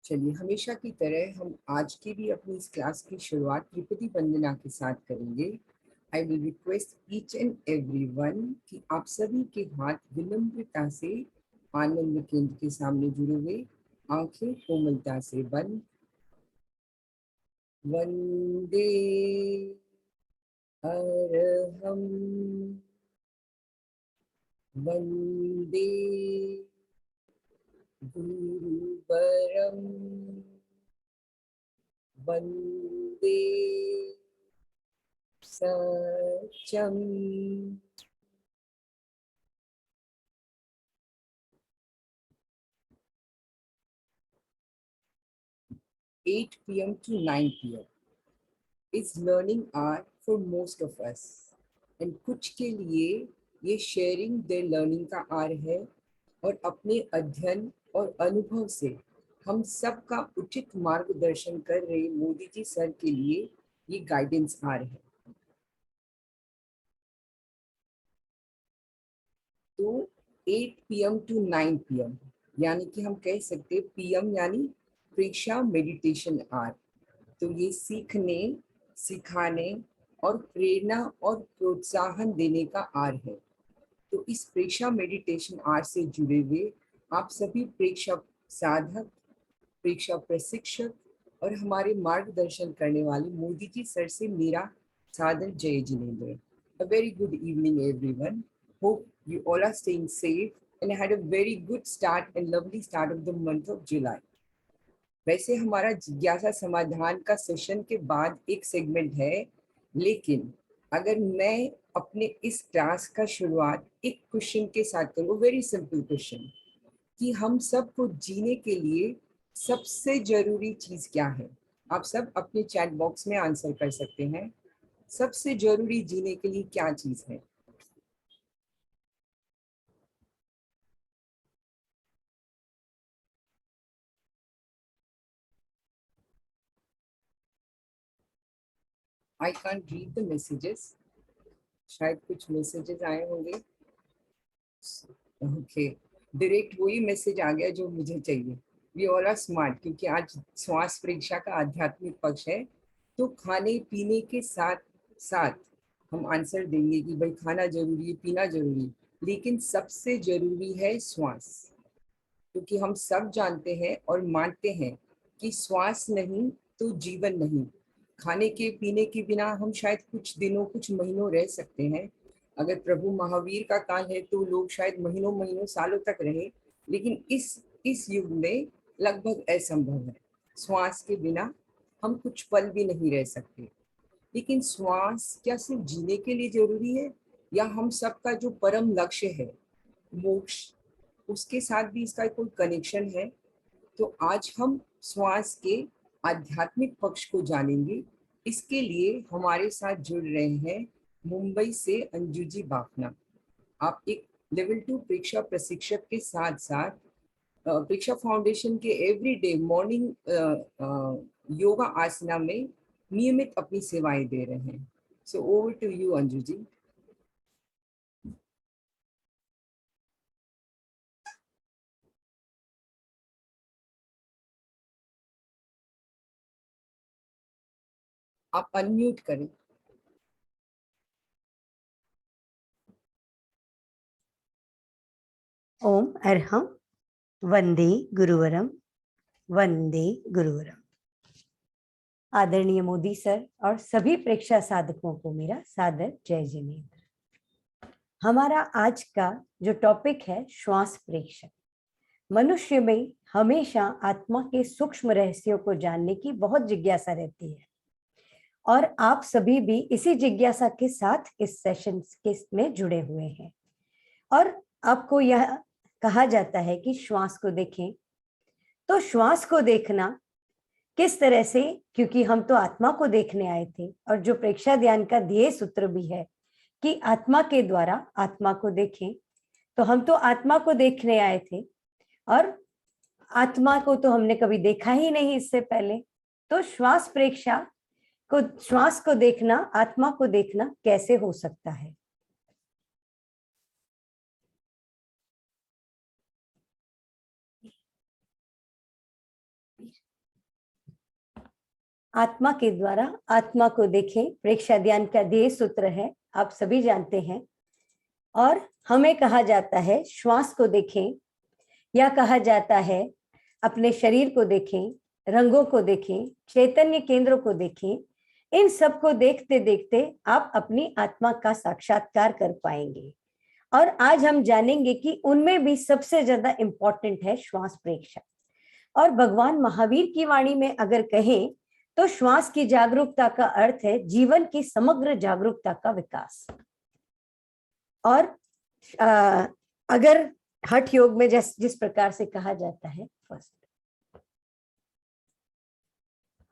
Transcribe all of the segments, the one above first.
चलिए हमेशा की तरह हम आज की भी अपनी इस क्लास की शुरुआत त्रिपदी वंदना के साथ करेंगे। I will request each and every one कि आप सभी के हाथ विनम्रता से आनंद केंद्र के सामने जुड़े हुए, आंखें कोमलता से बंद। वंदे अरहम, वंदे गुरुवरम, वंदे सत्यम। 8 p.m. to 9 p.m. is learning hour for most of us. And कुछ के लिए ये शेयरिंग देयर लर्निंग का आर है, और अपने अध्ययन और अनुभव से हम सब का उचित मार्गदर्शन कर रहे मोदी जी सर के लिए ये गाइडेंस आर है। तो 8 p.m. to 9 p.m. यानी कि हम कह सकते पीएम यानी प्रेक्षा मेडिटेशन आर। तो ये सीखने, सिखाने और प्रेरणा और प्रोत्साहन देने का आर है। तो इस प्रेक्षा मेडिटेशन आर से जुड़े हुए आप सभी प्रेक्षा साधक, प्रेक्षा प्रशिक्षक और हमारे मार्गदर्शन करने वाले मोदी जी सर से मेरा सादर जय Jinendra. A very good evening everyone. Hope you all are staying safe and had a very good start and lovely start of the month of July. वैसे हमारा जिज्ञासा समाधान का सेशन के बाद एक सेगमेंट है, लेकिन अगर मैं अपने इस क्लास का शुरुआत एक क्वेश्चन के साथ करूँ, वेरी सिंपल क्वेश्चन, कि हम सबको जीने के लिए सबसे जरूरी चीज क्या है? आप सब अपने चैट बॉक्स में आंसर कर सकते हैं। सबसे जरूरी जीने के लिए क्या चीज है? I can't read the messages. शायद कुछ मैसेजेस आए होंगे। ओके, डायरेक्ट वही मैसेज आ गया जो मुझे चाहिए। वी ऑल आर स्मार्ट, क्योंकि आज श्वास परीक्षा का आध्यात्मिक पक्ष है। तो खाने पीने के साथ साथ हम आंसर देंगे कि भाई खाना जरूरी है, पीना जरूरी है, लेकिन सबसे जरूरी है श्वास। क्योंकि हम सब जानते हैं और मानते हैं कि श्वास नहीं तो जीवन नहीं। खाने के पीने के बिना हम शायद कुछ दिनों, कुछ महीनों रह सकते हैं। अगर प्रभु महावीर का काल है तो लोग शायद महीनों महीनों, सालों तक रहे, लेकिन इस युग में लगभग असंभव है। श्वास के बिना हम कुछ पल भी नहीं रह सकते। लेकिन श्वास क्या सिर्फ जीने के लिए जरूरी है, या हम सबका जो परम लक्ष्य है मोक्ष, उसके साथ भी इसका कोई कनेक्शन है? तो आज हम श्वास के आध्यात्मिक पक्ष को जानेंगे। इसके लिए हमारे साथ जुड़ रहे हैं मुंबई से अंजू जी बाफना। आप एक लेवल 2 परीक्षा प्रशिक्षक के साथ साथ परीक्षा फाउंडेशन के एवरीडे मॉर्निंग योगा आसना में नियमित अपनी सेवाएं दे रहे हैं। So over to you Anju ji. आप अनम्यूट करें। ओम अरहम, वंदे गुरुवरम, वंदे गुरुवरम। आदरणीय मोदी सर और सभी प्रेक्षा साधकों को मेरा सादर जय जिनेंद्र। हमारा आज का जो टॉपिक है श्वास प्रेक्षक। मनुष्य में हमेशा आत्मा के सूक्ष्म रहस्यों को जानने की बहुत जिज्ञासा रहती है, और आप सभी भी इसी जिज्ञासा के साथ इस सेशन के में जुड़े हुए हैं। और आपको यह कहा जाता है कि श्वास को देखें। तो श्वास को देखना किस तरह से, क्योंकि हम तो आत्मा को देखने आए थे, और जो प्रेक्षा ध्यान का ध्येय सूत्र भी है कि आत्मा के द्वारा आत्मा को देखें, तो हम तो आत्मा को देखने आए थे, और आत्मा को तो हमने कभी देखा ही नहीं इससे पहले। तो श्वास प्रेक्षा को, श्वास को देखना, आत्मा को देखना कैसे हो सकता है? आत्मा के द्वारा आत्मा को देखें, प्रेक्षा ध्यान का ध्येय सूत्र है, आप सभी जानते हैं। और हमें कहा जाता है श्वास को देखें, या कहा जाता है अपने शरीर को देखें, रंगों को देखें, चैतन्य केंद्रों को देखें। इन सब को देखते देखते आप अपनी आत्मा का साक्षात्कार कर पाएंगे। और आज हम जानेंगे कि उनमें भी सबसे ज्यादा इंपॉर्टेंट है श्वास प्रेक्षा। और भगवान महावीर की वाणी में अगर कहें तो श्वास की जागरूकता का अर्थ है जीवन की समग्र जागरूकता का विकास। और अगर हठ योग में जिस प्रकार से कहा जाता है, फर्स्ट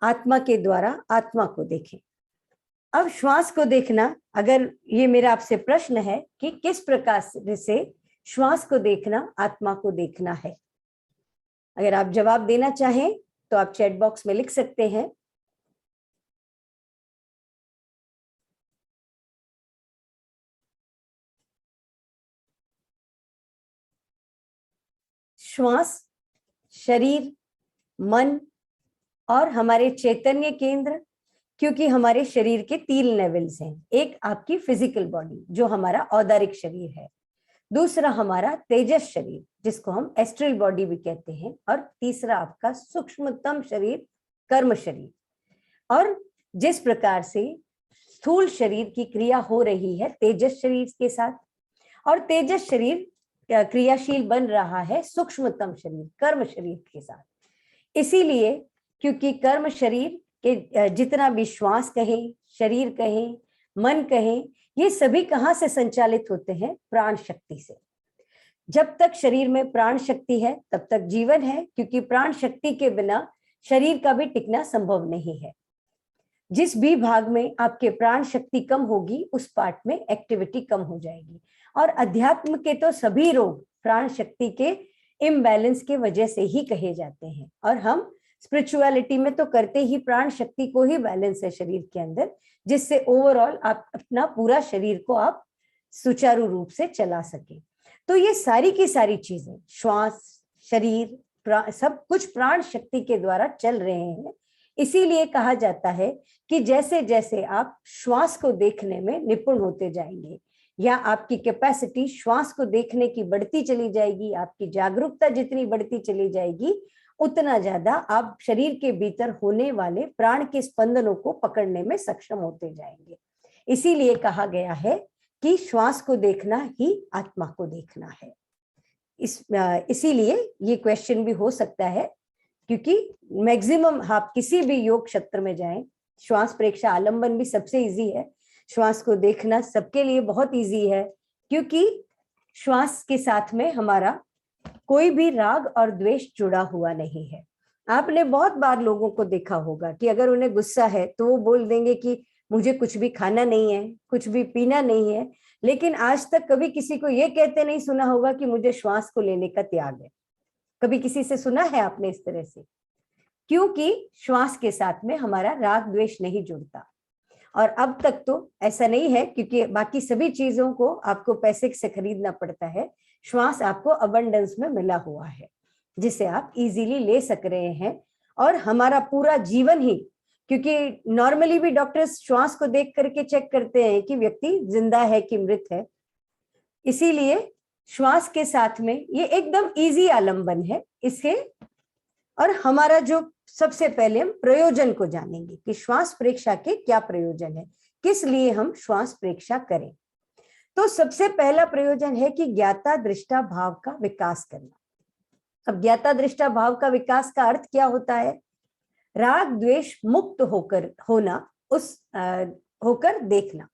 आत्मा के द्वारा आत्मा को देखें। अब श्वास को देखना, अगर ये मेरा आपसे प्रश्न है कि किस प्रकार से श्वास को देखना आत्मा को देखना है, अगर आप जवाब देना चाहें तो आप चैट बॉक्स में लिख सकते हैं। श्वास शरीर, मन और हमारे चैतन्य केंद्र, क्योंकि हमारे शरीर के 3 लेवल्स हैं। एक आपकी फिजिकल बॉडी जो हमारा औदारिक शरीर है, दूसरा हमारा तेजस शरीर जिसको हम एस्ट्रल बॉडी भी कहते हैं, और तीसरा आपका सूक्ष्मतम शरीर कर्म शरीर। और जिस प्रकार से स्थूल शरीर की क्रिया हो रही है तेजस शरीर के साथ, और तेजस शरीर क्रियाशील बन रहा है सूक्ष्मतम शरीर कर्म शरीर के साथ। इसीलिए क्योंकि कर्म शरीर के जितना भी श्वास कहें, शरीर कहें, मन कहें, ये सभी कहाँ से संचालित होते हैं? प्राण शक्ति से। जब तक शरीर में प्राण शक्ति है तब तक जीवन है, क्योंकि प्राण शक्ति के बिना शरीर का भी टिकना संभव नहीं है। जिस भी भाग में आपके प्राण शक्ति कम होगी उस पार्ट में एक्टिविटी कम हो जाएगी। और अध्यात्म के तो सभी रोग प्राण शक्ति के इम्बैलेंस के वजह से ही कहे जाते हैं। और हम स्पिरिचुअलिटी में तो करते ही प्राण शक्ति को ही बैलेंस है शरीर के अंदर, जिससे ओवरऑल आप अपना पूरा शरीर को आप सुचारू रूप से चला सके। तो ये सारी की सारी चीजें, श्वास, शरीर, सब कुछ प्राण शक्ति के द्वारा चल रहे हैं। इसीलिए कहा जाता है कि जैसे जैसे आप श्वास को देखने में निपुण होते जाएंगे, या आपकी कैपेसिटी श्वास को देखने की बढ़ती चली जाएगी, आपकी जागरूकता जितनी बढ़ती चली जाएगी, उतना ज्यादा आप शरीर के भीतर होने वाले प्राण के स्पंदनों को पकड़ने में सक्षम होते जाएंगे। इसीलिए कहा गया है कि श्वास को देखना ही आत्मा को देखना है। इसीलिए ये क्वेश्चन भी हो सकता है, क्योंकि मैक्सिमम आप किसी भी योग क्षेत्र में जाएं, श्वास प्रेक्षा आलंबन भी सबसे इजी है, श्वास को देखना सबके लिए बहुत इजी है, क्योंकि श्वास के साथ में हमारा कोई भी राग और द्वेष जुड़ा हुआ नहीं है। आपने बहुत बार लोगों को देखा होगा कि अगर उन्हें गुस्सा है तो वो बोल देंगे कि मुझे कुछ भी खाना नहीं है, कुछ भी पीना नहीं है, लेकिन आज तक कभी किसी को ये कहते नहीं सुना होगा कि मुझे श्वास को लेने का त्याग है। कभी किसी से सुना है आपने इस तरह से? क्योंकि श्वास के साथ में हमारा राग द्वेष नहीं जुड़ता। और अब तक तो ऐसा नहीं है, क्योंकि बाकी सभी चीजों को आपको पैसे से खरीदना पड़ता है। श्वास आपको अबंडेंस में मिला हुआ है, जिसे आप इजीली ले सक रहे हैं। और हमारा पूरा जीवन ही, क्योंकि नॉर्मली भी डॉक्टर्स श्वास को देख करके चेक करते हैं कि व्यक्ति जिंदा है कि मृत है, इसीलिए श्वास के साथ में ये एकदम इजी आलंबन है इसके। और हमारा जो सबसे पहले हम प्रयोजन को जानेंगे कि श्वास प्रेक्षा के क्या प्रयोजन है, किस लिए हम श्वास प्रेक्षा करें। तो सबसे पहला प्रयोजन है कि ज्ञाता दृष्टा भाव का विकास करना। अब ज्ञाता दृष्टा भाव का विकास का अर्थ क्या होता है? राग द्वेष मुक्त होकर होना, होकर देखना।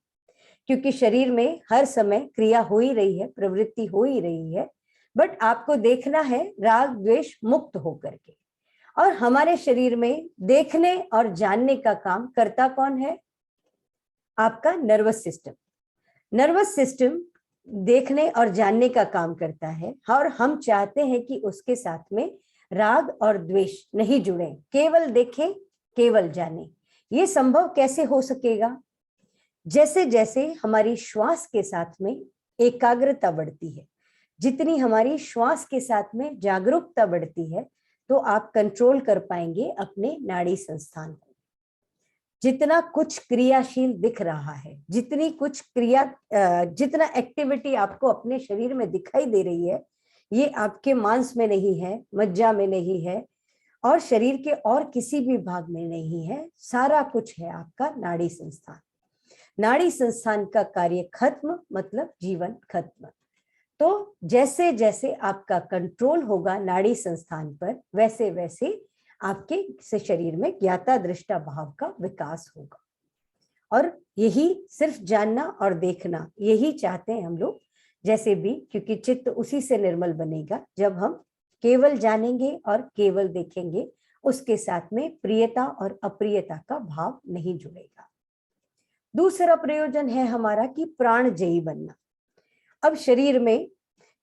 क्योंकि शरीर में हर समय क्रिया हो ही रही है, प्रवृत्ति हो ही रही है, बट आपको देखना है राग द्वेष मुक्त होकर के। और हमारे शरीर में देखने और जानने का काम करता कौन है? आपका नर्वस सिस्टम। नर्वस सिस्टम देखने और जानने का काम करता है, और हम चाहते हैं कि उसके साथ में राग और द्वेष नहीं जुड़े, केवल देखें, केवल जाने। ये संभव कैसे हो सकेगा? जैसे जैसे हमारी श्वास के साथ में एकाग्रता बढ़ती है, जितनी हमारी श्वास के साथ में जागरूकता बढ़ती है, तो आप कंट्रोल कर पाएंगे अपने नाड़ी संस्थान को। जितना कुछ क्रियाशील दिख रहा है, जितनी कुछ जितना एक्टिविटी आपको अपने शरीर में दिखाई दे रही है, ये आपके मांस में नहीं है, मज्जा में नहीं है और शरीर के और किसी भी भाग में नहीं है। सारा कुछ है आपका नाड़ी संस्थान। नाड़ी संस्थान का कार्य खत्म मतलब जीवन खत्म। तो जैसे जैसे आपका कंट्रोल होगा नाड़ी संस्थान पर, वैसे वैसे आपके शरीर में ज्ञाता दृष्टा भाव का विकास होगा। और यही सिर्फ जानना और देखना, यही चाहते हैं हम लोग जैसे भी, क्योंकि चित्त उसी से निर्मल बनेगा जब हम केवल जानेंगे और केवल देखेंगे, उसके साथ में प्रियता और अप्रियता का भाव नहीं जुड़ेगा। दूसरा प्रयोजन है हमारा कि प्राणजयी बनना। अब शरीर में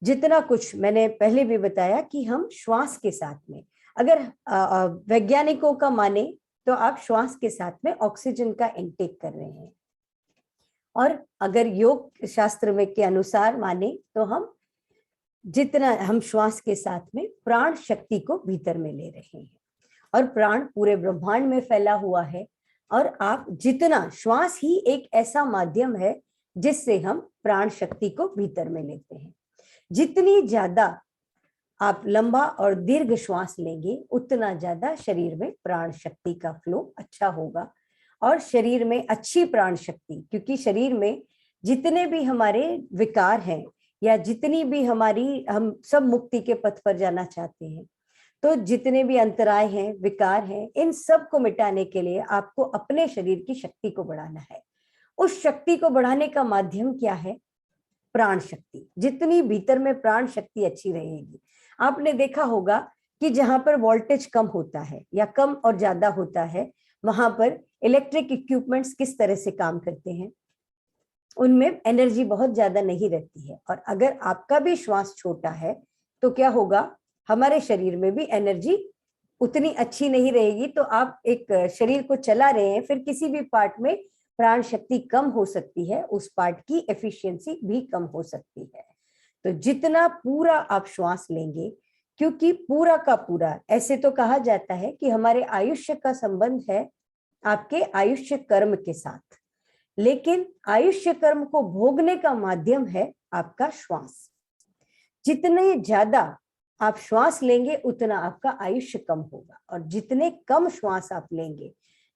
जितना कुछ, मैंने पहले भी बताया कि हम श्वास के साथ में, अगर वैज्ञानिकों का माने तो आप श्वास के साथ में ऑक्सीजन का इंटेक कर रहे हैं, और अगर योग शास्त्र में के अनुसार माने तो हम जितना हम श्वास के साथ में प्राण शक्ति को भीतर में ले रहे हैं, और प्राण पूरे ब्रह्मांड में फैला हुआ है। और आप जितना, श्वास ही एक ऐसा माध्यम है जिससे हम प्राण शक्ति को भीतर में लेते हैं। जितनी ज्यादा आप लंबा और दीर्घ श्वास लेंगे, उतना ज्यादा शरीर में प्राण शक्ति का फ्लो अच्छा होगा। और शरीर में अच्छी प्राण शक्ति, क्योंकि शरीर में जितने भी हमारे विकार हैं या जितनी भी हमारी, हम सब मुक्ति के पथ पर जाना चाहते हैं, तो जितने भी अंतराय हैं, विकार हैं, इन सब को मिटाने के लिए आपको अपने शरीर की शक्ति को बढ़ाना है। उस शक्ति को बढ़ाने का माध्यम क्या है? प्राण शक्ति। जितनी भीतर में प्राण शक्ति अच्छी रहेगी, आपने देखा होगा कि जहां पर वोल्टेज कम होता है या कम और ज्यादा होता है, वहां पर इलेक्ट्रिक इक्विपमेंट्स किस तरह से काम करते हैं, उनमें एनर्जी बहुत ज्यादा नहीं रहती है। और अगर आपका भी श्वास छोटा है तो क्या होगा, हमारे शरीर में भी एनर्जी उतनी अच्छी नहीं रहेगी। तो आप एक शरीर को चला रहे हैं, फिर किसी भी पार्ट में प्राण शक्ति कम हो सकती है, उस पार्ट की एफिशिएंसी भी कम हो सकती है। तो जितना पूरा आप श्वास लेंगे, क्योंकि पूरा का पूरा, ऐसे तो कहा जाता है कि हमारे आयुष्य का संबंध है आपके आयुष्य कर्म के साथ, लेकिन आयुष्य कर्म को भोगने का माध्यम है आपका श्वास। जितने ज्यादा आप श्वास लेंगे उतना आपका आयुष्य कम होगा, और जितने कम श्वास आप लेंगे,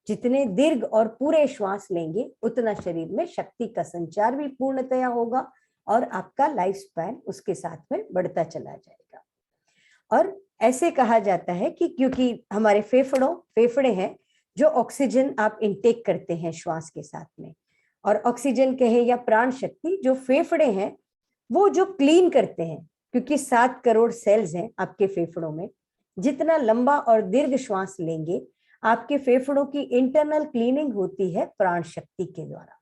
जितने दीर्घ और पूरे श्वास लेंगे, उतना शरीर में शक्ति का संचार भी पूर्णतया होगा और आपका लाइफ स्पैन उसके साथ में बढ़ता चला जाएगा। और ऐसे कहा जाता है कि क्योंकि हमारे फेफड़े हैं जो ऑक्सीजन आप इनटेक करते हैं श्वास के साथ में, और ऑक्सीजन कहे या प्राण शक्ति, जो फेफड़े हैं वो जो क्लीन करते हैं, क्योंकि 7 करोड़ सेल्स हैं आपके फेफड़ों में। जितना लंबा और दीर्घ श्वास लेंगे, आपके फेफड़ों की इंटरनल क्लीनिंग होती है प्राण शक्ति के द्वारा।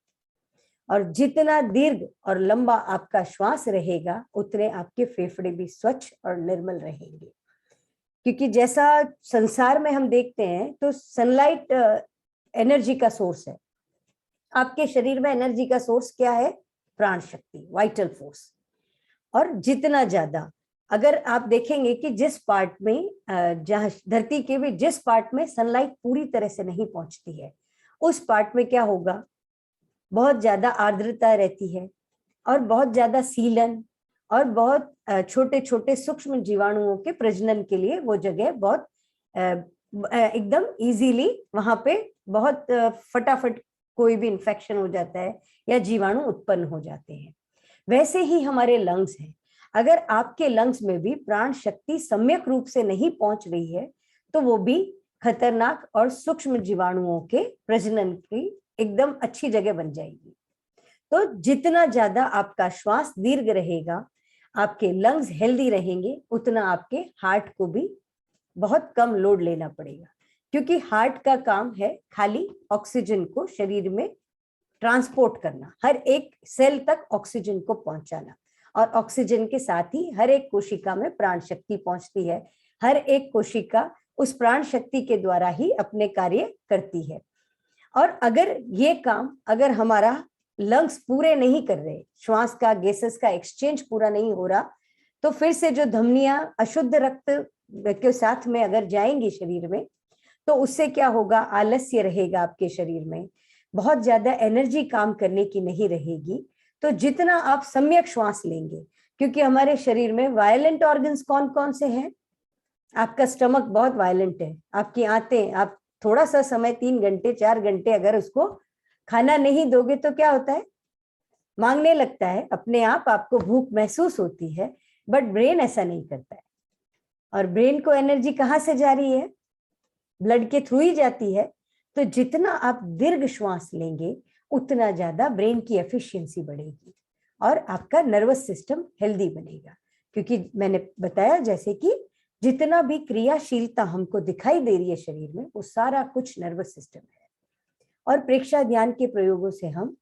और जितना दीर्घ और लंबा आपका श्वास रहेगा, उतने आपके फेफड़े भी स्वच्छ और निर्मल रहेंगे। क्योंकि जैसा संसार में हम देखते हैं तो सनलाइट एनर्जी का सोर्स है, आपके शरीर में एनर्जी का सोर्स क्या है? प्राण शक्ति, वाइटल फोर्स। और जितना ज्यादा, अगर आप देखेंगे कि जिस पार्ट में, जहां धरती के भी जिस पार्ट में सनलाइट पूरी तरह से नहीं पहुंचती है, उस पार्ट में क्या होगा, बहुत ज्यादा आर्द्रता रहती है और बहुत ज्यादा सीलन, और बहुत छोटे छोटे सूक्ष्म जीवाणुओं के प्रजनन के लिए वो जगह बहुत एकदम इजीली वहां पे बहुत फटाफट कोई भी इन्फेक्शन हो जाता है या जीवाणु उत्पन्न हो जाते हैं। वैसे ही हमारे लंग्स हैं। अगर आपके लंग्स में भी प्राण शक्ति सम्यक रूप से नहीं पहुंच रही है, तो वो भी खतरनाक और सूक्ष्म जीवाणुओं के प्रजनन की एकदम अच्छी जगह बन जाएगी। तो जितना ज्यादा आपका श्वास दीर्घ रहेगा, आपके लंग्स हेल्दी रहेंगे, उतना आपके हार्ट को भी बहुत कम लोड लेना पड़ेगा, क्योंकि हार्ट का काम है खाली ऑक्सीजन को शरीर में ट्रांसपोर्ट करना, हर एक सेल तक ऑक्सीजन को पहुंचाना। और ऑक्सीजन के साथ ही हर एक कोशिका में प्राण शक्ति पहुंचती है। हर एक कोशिका उस प्राण शक्ति के द्वारा ही अपने कार्य करती है। और अगर ये काम, अगर हमारा लंग्स पूरे नहीं कर रहे, श्वास का, गैसेस का एक्सचेंज पूरा नहीं हो रहा, तो फिर से जो धमनियां अशुद्ध रक्त के साथ में अगर जाएंगी शरीर में, तो तो उससे क्या होगा, आलस्य रहेगा आपके शरीर में, बहुत ज्यादा एनर्जी काम करने की नहीं रहेगी। तो जितना आप सम्यक श्वास लेंगे, क्योंकि हमारे शरीर में वायलेंट ऑर्गन्स कौन कौन से हैं, आपका स्टमक बहुत वायलेंट है, आपकी आंतें, आप थोड़ा सा समय 3 घंटे 4 घंटे अगर उसको खाना नहीं दोगे तो क्या होता है, मांगने लगता है अपने आप, आपको भूख महसूस होती है, बट ब्रेन ऐसा नहीं करता है। और ब्रेन को एनर्जी कहाँ से जा रही है, ब्लड के थ्रू ही जाती है। तो जितना आप दीर्घ श्वास लेंगे उतना ज्यादा ब्रेन की एफिशिएंसी बढ़ेगी और आपका नर्वस सिस्टम हेल्दी बनेगा। क्योंकि मैंने बताया जैसे कि जितना भी क्रियाशीलता हमको दिखाई दे रही है शरीर में, वो सारा कुछ नर्वस सिस्टम है। और प्रेक्षा ध्यान के प्रयोगों से हम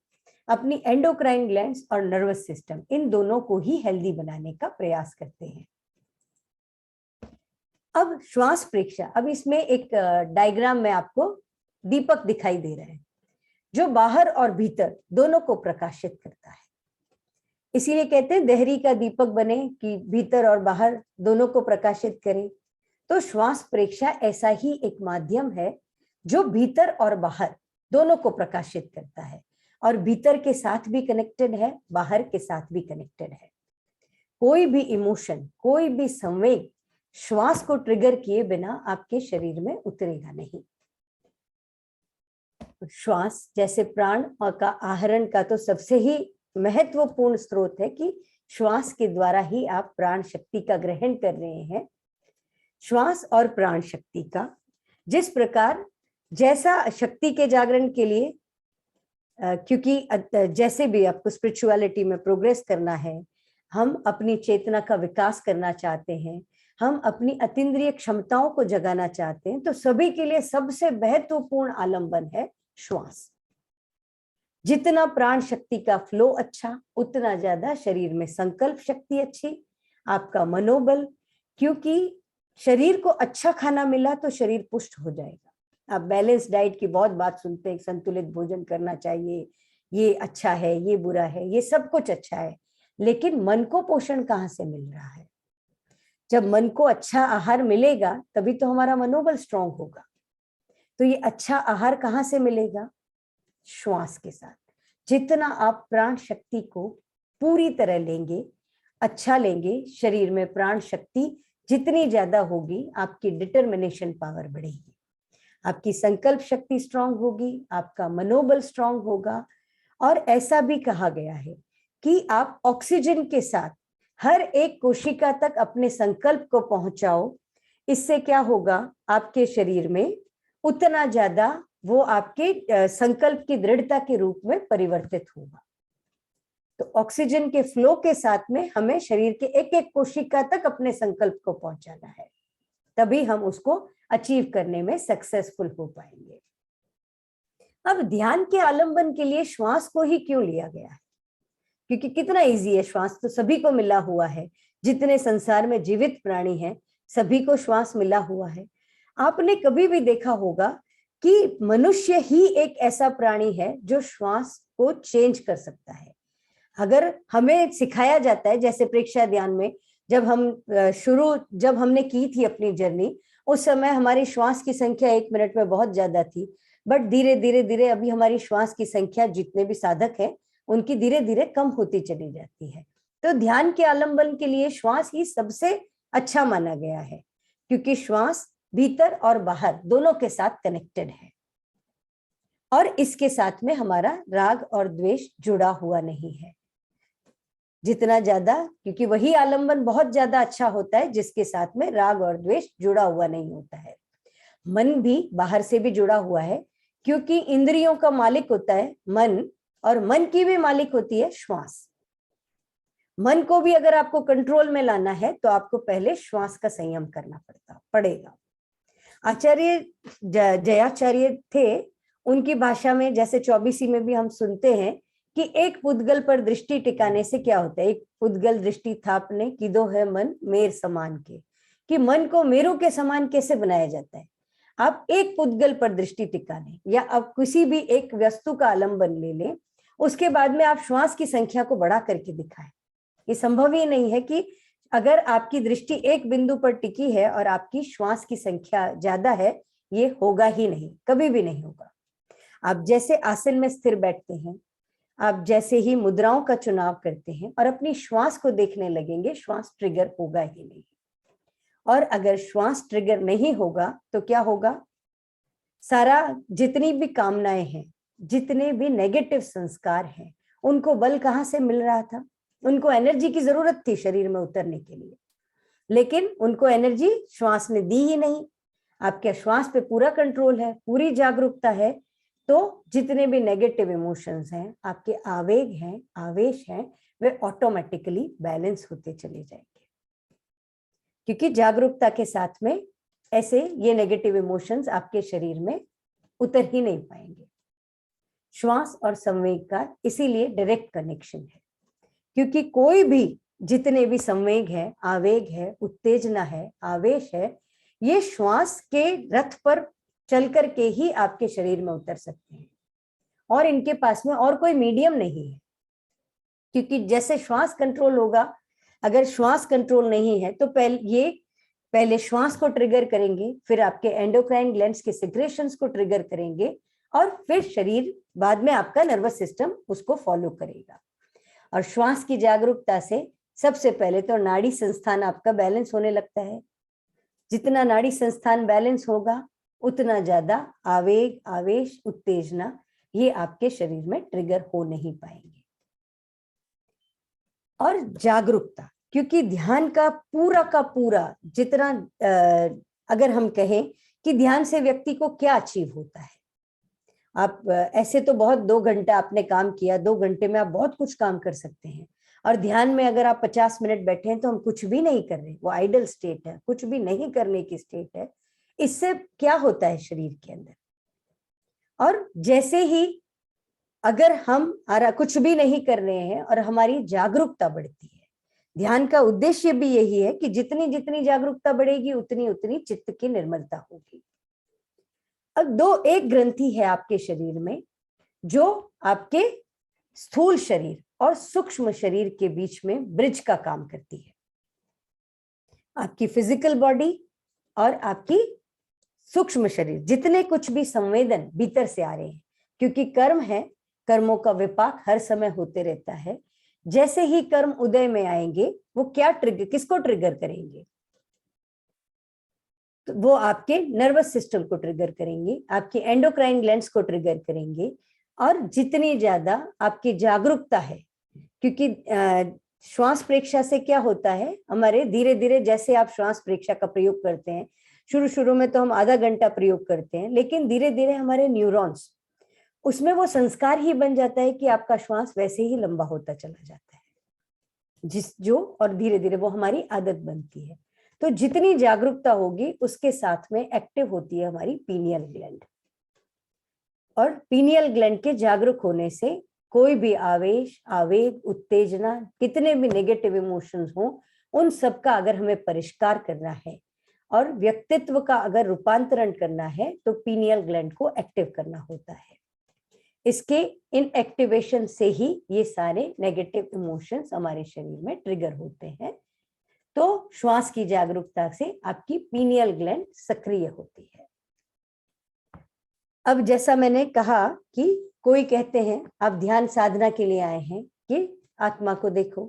अपनी एंडोक्राइन ग्लैंड्स और नर्वस सिस्टम, इन दोनों को ही हेल्दी बनाने का प्रयास करते हैं। अब श्वास प्रेक्षा, अब इसमें एक डायग्राम में आपको दीपक दिखाई दे रहा है जो बाहर और भीतर दोनों को प्रकाशित करता है। इसीलिए कहते हैं देहरी का दीपक बने कि भीतर और बाहर दोनों को प्रकाशित करे। तो श्वास प्रेक्षा ऐसा ही एक माध्यम है जो भीतर और बाहर दोनों को प्रकाशित करता है, और भीतर के साथ भी कनेक्टेड है, बाहर के साथ भी कनेक्टेड है। कोई भी इमोशन, कोई भी संवेग श्वास को ट्रिगर किए बिना आपके शरीर में उतरेगा नहीं। श्वास जैसे प्राण का आहरण का तो सबसे ही महत्वपूर्ण स्रोत है कि श्वास के द्वारा ही आप प्राण शक्ति का ग्रहण कर रहे हैं। श्वास और प्राण शक्ति का जिस प्रकार, जैसा शक्ति के जागरण के लिए, क्योंकि जैसे भी आपको स्पिरिचुअलिटी में प्रोग्रेस करना है, हम अपनी चेतना का विकास करना चाहते हैं, हम अपनी अतीन्द्रिय क्षमताओं को जगाना चाहते हैं, तो सभी के लिए सबसे महत्वपूर्ण आलंबन है श्वास। जितना प्राण शक्ति का फ्लो अच्छा, उतना ज्यादा शरीर में संकल्प शक्ति अच्छी, आपका मनोबल, क्योंकि शरीर को अच्छा खाना मिला तो शरीर पुष्ट हो जाएगा। आप बैलेंस डाइट की बहुत बात सुनते हैं, संतुलित भोजन करना चाहिए, ये अच्छा है, ये बुरा है, ये सब कुछ अच्छा है, लेकिन मन को पोषण कहाँ से मिल रहा है? जब मन को अच्छा आहार मिलेगा तभी तो हमारा मनोबल स्ट्रांग होगा। तो ये अच्छा आहार कहाँ से मिलेगा? श्वास के साथ। जितना आप प्राण शक्ति को पूरी तरह लेंगे, अच्छा लेंगे, शरीर में प्राण शक्ति जितनी ज्यादा होगी, आपकी डिटर्मिनेशन पावर बढ़ेगी, आपकी संकल्प शक्ति स्ट्रांग होगी, आपका मनोबल स्ट्रांग होगा। और ऐसा भी कहा गया है कि आप ऑक्सीजन के साथ हर एक कोशिका तक अपने संकल्प को पहुंचाओ, इससे क्या होगा, आपके शरीर में उतना ज्यादा वो आपके संकल्प की दृढ़ता के रूप में परिवर्तित होगा। तो ऑक्सीजन के फ्लो के साथ में हमें शरीर के एक एक कोशिका तक अपने संकल्प को पहुंचाना है, तभी हम उसको अचीव करने में सक्सेसफुल हो पाएंगे। अब ध्यान के आलंबन के लिए श्वास को ही क्यों लिया गया है? क्योंकि कितना इजी है, श्वास तो सभी को मिला हुआ है, जितने संसार में जीवित प्राणी हैं सभी को श्वास मिला हुआ है। आपने कभी भी देखा होगा कि मनुष्य ही एक ऐसा प्राणी है जो श्वास को चेंज कर सकता है। अगर हमें सिखाया जाता है, जैसे प्रेक्षा ध्यान में जब हमने की थी अपनी जर्नी, उस समय हमारी श्वास की संख्या 1 मिनट में बहुत ज्यादा थी, बट धीरे धीरे धीरे अभी हमारी श्वास की संख्या, जितने भी साधक हैं उनकी धीरे धीरे कम होती चली जाती है। तो ध्यान के आलंबन के लिए श्वास ही सबसे अच्छा माना गया है, क्योंकि श्वास भीतर और बाहर दोनों के साथ कनेक्टेड है, और इसके साथ में हमारा राग और द्वेष जुड़ा हुआ नहीं है। जितना ज्यादा, क्योंकि वही आलंबन बहुत ज्यादा अच्छा होता है जिसके साथ में राग और द्वेष जुड़ा हुआ नहीं होता है। मन भी बाहर से भी जुड़ा हुआ है, क्योंकि इंद्रियों का मालिक होता है मन, और मन की भी मालिक होती है श्वास। मन को भी अगर आपको कंट्रोल में लाना है तो आपको पहले श्वास का संयम करना पड़ेगा। आचार्य जयाचार्य थे, उनकी भाषा में जैसे 24 में भी हम सुनते हैं कि एक पुद्गल पर दृष्टि टिकाने से क्या होता है, एक पुद्गल दृष्टि थापने की दो है मन मेर समान के, कि मन को मेरू के समान कैसे बनाया जाता है। आप एक पुद्गल पर दृष्टि टिका लें, या आप किसी भी एक वस्तु का आलंबन ले लें, उसके बाद में आप श्वास की संख्या को बढ़ा करके दिखाएं। ये संभव ही नहीं है कि अगर आपकी दृष्टि एक बिंदु पर टिकी है और आपकी श्वास की संख्या ज्यादा है, ये होगा ही नहीं, कभी भी नहीं होगा। आप जैसे आसन में स्थिर बैठते हैं, आप जैसे ही मुद्राओं का चुनाव करते हैं और अपनी श्वास को देखने लगेंगे, श्वास ट्रिगर होगा ही नहीं। और अगर श्वास ट्रिगर नहीं होगा तो क्या होगा? सारा जितनी भी कामनाएं हैं, जितने भी नेगेटिव संस्कार हैं, उनको बल कहाँ से मिल रहा था? उनको एनर्जी की जरूरत थी शरीर में उतरने के लिए, लेकिन उनको एनर्जी श्वास ने दी ही नहीं। आपके श्वास पे पूरा कंट्रोल है, पूरी जागरूकता है, तो जितने भी नेगेटिव इमोशंस हैं, आपके आवेग हैं, आवेश हैं, वे ऑटोमेटिकली बैलेंस होते चले जाएंगे, क्योंकि जागरूकता के साथ में ऐसे ये नेगेटिव इमोशंस आपके शरीर में उतर ही नहीं पाएंगे। श्वास और संवेग का इसीलिए डायरेक्ट कनेक्शन है, क्योंकि कोई भी जितने भी संवेग है, आवेग है, उत्तेजना है, आवेश है, ये श्वास के रथ पर चल करके ही आपके शरीर में उतर सकते हैं, और इनके पास में और कोई मीडियम नहीं है। क्योंकि जैसे श्वास कंट्रोल होगा, अगर श्वास कंट्रोल नहीं है तो पहले श्वास को ट्रिगर करेंगे, फिर आपके एंडोक्राइन ग्लैंड्स के सिक्रेशंस को ट्रिगर करेंगे, और फिर शरीर बाद में आपका नर्वस सिस्टम उसको फॉलो करेगा। और श्वास की जागरूकता से सबसे पहले तो नाड़ी संस्थान आपका बैलेंस होने लगता है। जितना नाड़ी संस्थान बैलेंस होगा, उतना ज्यादा आवेग, आवेश, उत्तेजना ये आपके शरीर में ट्रिगर हो नहीं पाएंगे। और जागरूकता, क्योंकि ध्यान का पूरा जितना अगर हम कहें कि ध्यान से व्यक्ति को क्या अचीव होता है, आप ऐसे तो बहुत 2 घंटा आपने काम किया, 2 घंटे में आप बहुत कुछ काम कर सकते हैं, और ध्यान में अगर आप 50 मिनट बैठे हैं तो हम कुछ भी नहीं कर रहे, वो आइडल स्टेट है, कुछ भी नहीं करने की स्टेट है। इससे क्या होता है शरीर के अंदर? और जैसे ही अगर हम कुछ भी नहीं कर रहे हैं और हमारी जागरूकता बढ़ती है, ध्यान का उद्देश्य भी यही है कि जितनी जितनी जागरूकता बढ़ेगी उतनी उतनी चित्त की निर्मलता होगी। अब एक ग्रंथि है आपके शरीर में जो आपके स्थूल शरीर और सूक्ष्म शरीर के बीच में ब्रिज का काम करती है। आपकी फिजिकल बॉडी और आपकी सूक्ष्म शरीर, जितने कुछ भी संवेदन भीतर से आ रहे हैं, क्योंकि कर्म है, कर्मों का विपाक हर समय होते रहता है। जैसे ही कर्म उदय में आएंगे, वो किसको ट्रिगर करेंगे? तो वो आपके नर्वस सिस्टम को ट्रिगर करेंगे, आपके एंडोक्राइन ग्लैंड्स को ट्रिगर करेंगे। और जितनी ज्यादा आपकी जागरूकता है, क्योंकि श्वास प्रेक्षा से क्या होता है, हमारे धीरे धीरे जैसे आप श्वास प्रेक्षा का प्रयोग करते हैं, शुरू में तो हम आधा घंटा प्रयोग करते हैं, लेकिन धीरे धीरे हमारे न्यूरॉन्स उसमें वो संस्कार ही बन जाता है कि आपका श्वास वैसे ही लंबा होता चला जाता है, और धीरे धीरे वो हमारी आदत बनती है। तो जितनी जागरूकता होगी उसके साथ में एक्टिव होती है हमारी पीनियल ग्लैंड, और पीनियल ग्लैंड के जागरूक होने से कोई भी आवेश, आवेग, उत्तेजना, कितने भी नेगेटिव इमोशंस हो, उन सब का अगर हमें परिष्कार करना है और व्यक्तित्व का अगर रूपांतरण करना है तो पीनियल ग्लैंड को एक्टिव करना होता है। इसके इनएक्टिवेशन से ही ये सारे नेगेटिव इमोशंस हमारे शरीर में ट्रिगर होते हैं। तो श्वास की जागरूकता से आपकी पीनियल ग्लैंड सक्रिय होती है। अब जैसा मैंने कहा कि कोई कहते हैं आप ध्यान साधना के लिए आए हैं कि आत्मा को देखो,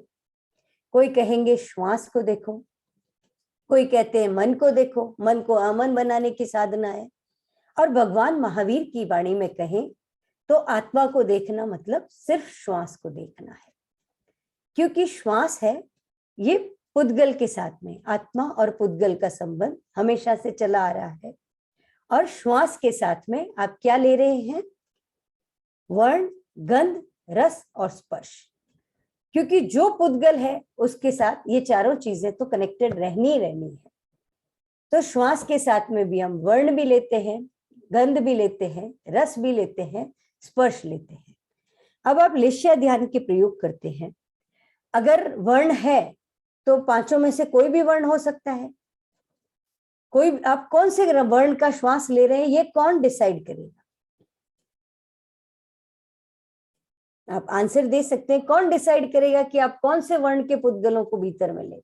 कोई कहेंगे श्वास को देखो, कोई कहते हैं मन को देखो, मन को अमन बनाने की साधना है, और भगवान महावीर की वाणी में कहें तो आत्मा को देखना मतलब सिर्फ श्वास को देखना है। क्योंकि श्वास है, ये पुद्गल के साथ में, आत्मा और पुद्गल का संबंध हमेशा से चला आ रहा है। और श्वास के साथ में आप क्या ले रहे हैं? वर्ण, गंध, रस और स्पर्श। क्योंकि जो पुद्गल है उसके साथ ये चारों चीजें तो कनेक्टेड रहनी है। तो श्वास के साथ में भी हम वर्ण भी लेते हैं, गंध भी लेते हैं, रस भी लेते हैं, स्पर्श लेते हैं। अब आप लेश्या ध्यान के प्रयोग करते हैं, अगर वर्ण है तो पांचों में से कोई भी वर्ण हो सकता है। आप कौन से वर्ण का श्वास ले रहे हैं ये कौन डिसाइड करेगा? आप आंसर दे सकते हैं, कौन डिसाइड करेगा कि आप कौन से वर्ण के पुद्गलों को भीतर में ले रहे हैं?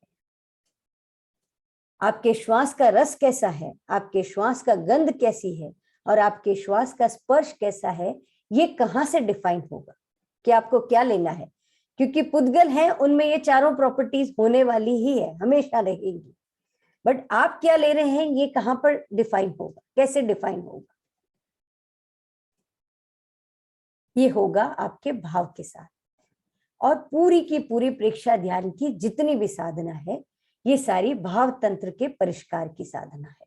आपके श्वास का रस कैसा है, आपके श्वास का गंध कैसी है और आपके श्वास का स्पर्श कैसा है, ये कहाँ से डिफाइन होगा कि आपको क्या लेना है? क्योंकि पुद्गल है, उनमें ये चारों प्रॉपर्टीज होने वाली ही है, हमेशा रहेगी। बट आप क्या ले रहे हैं, ये कहाँ पर डिफाइन होगा, कैसे डिफाइन होगा? ये होगा आपके भाव के साथ। और पूरी की पूरी प्रेक्षा ध्यान की जितनी भी साधना है, ये सारी भाव तंत्र के परिष्कार की साधना है।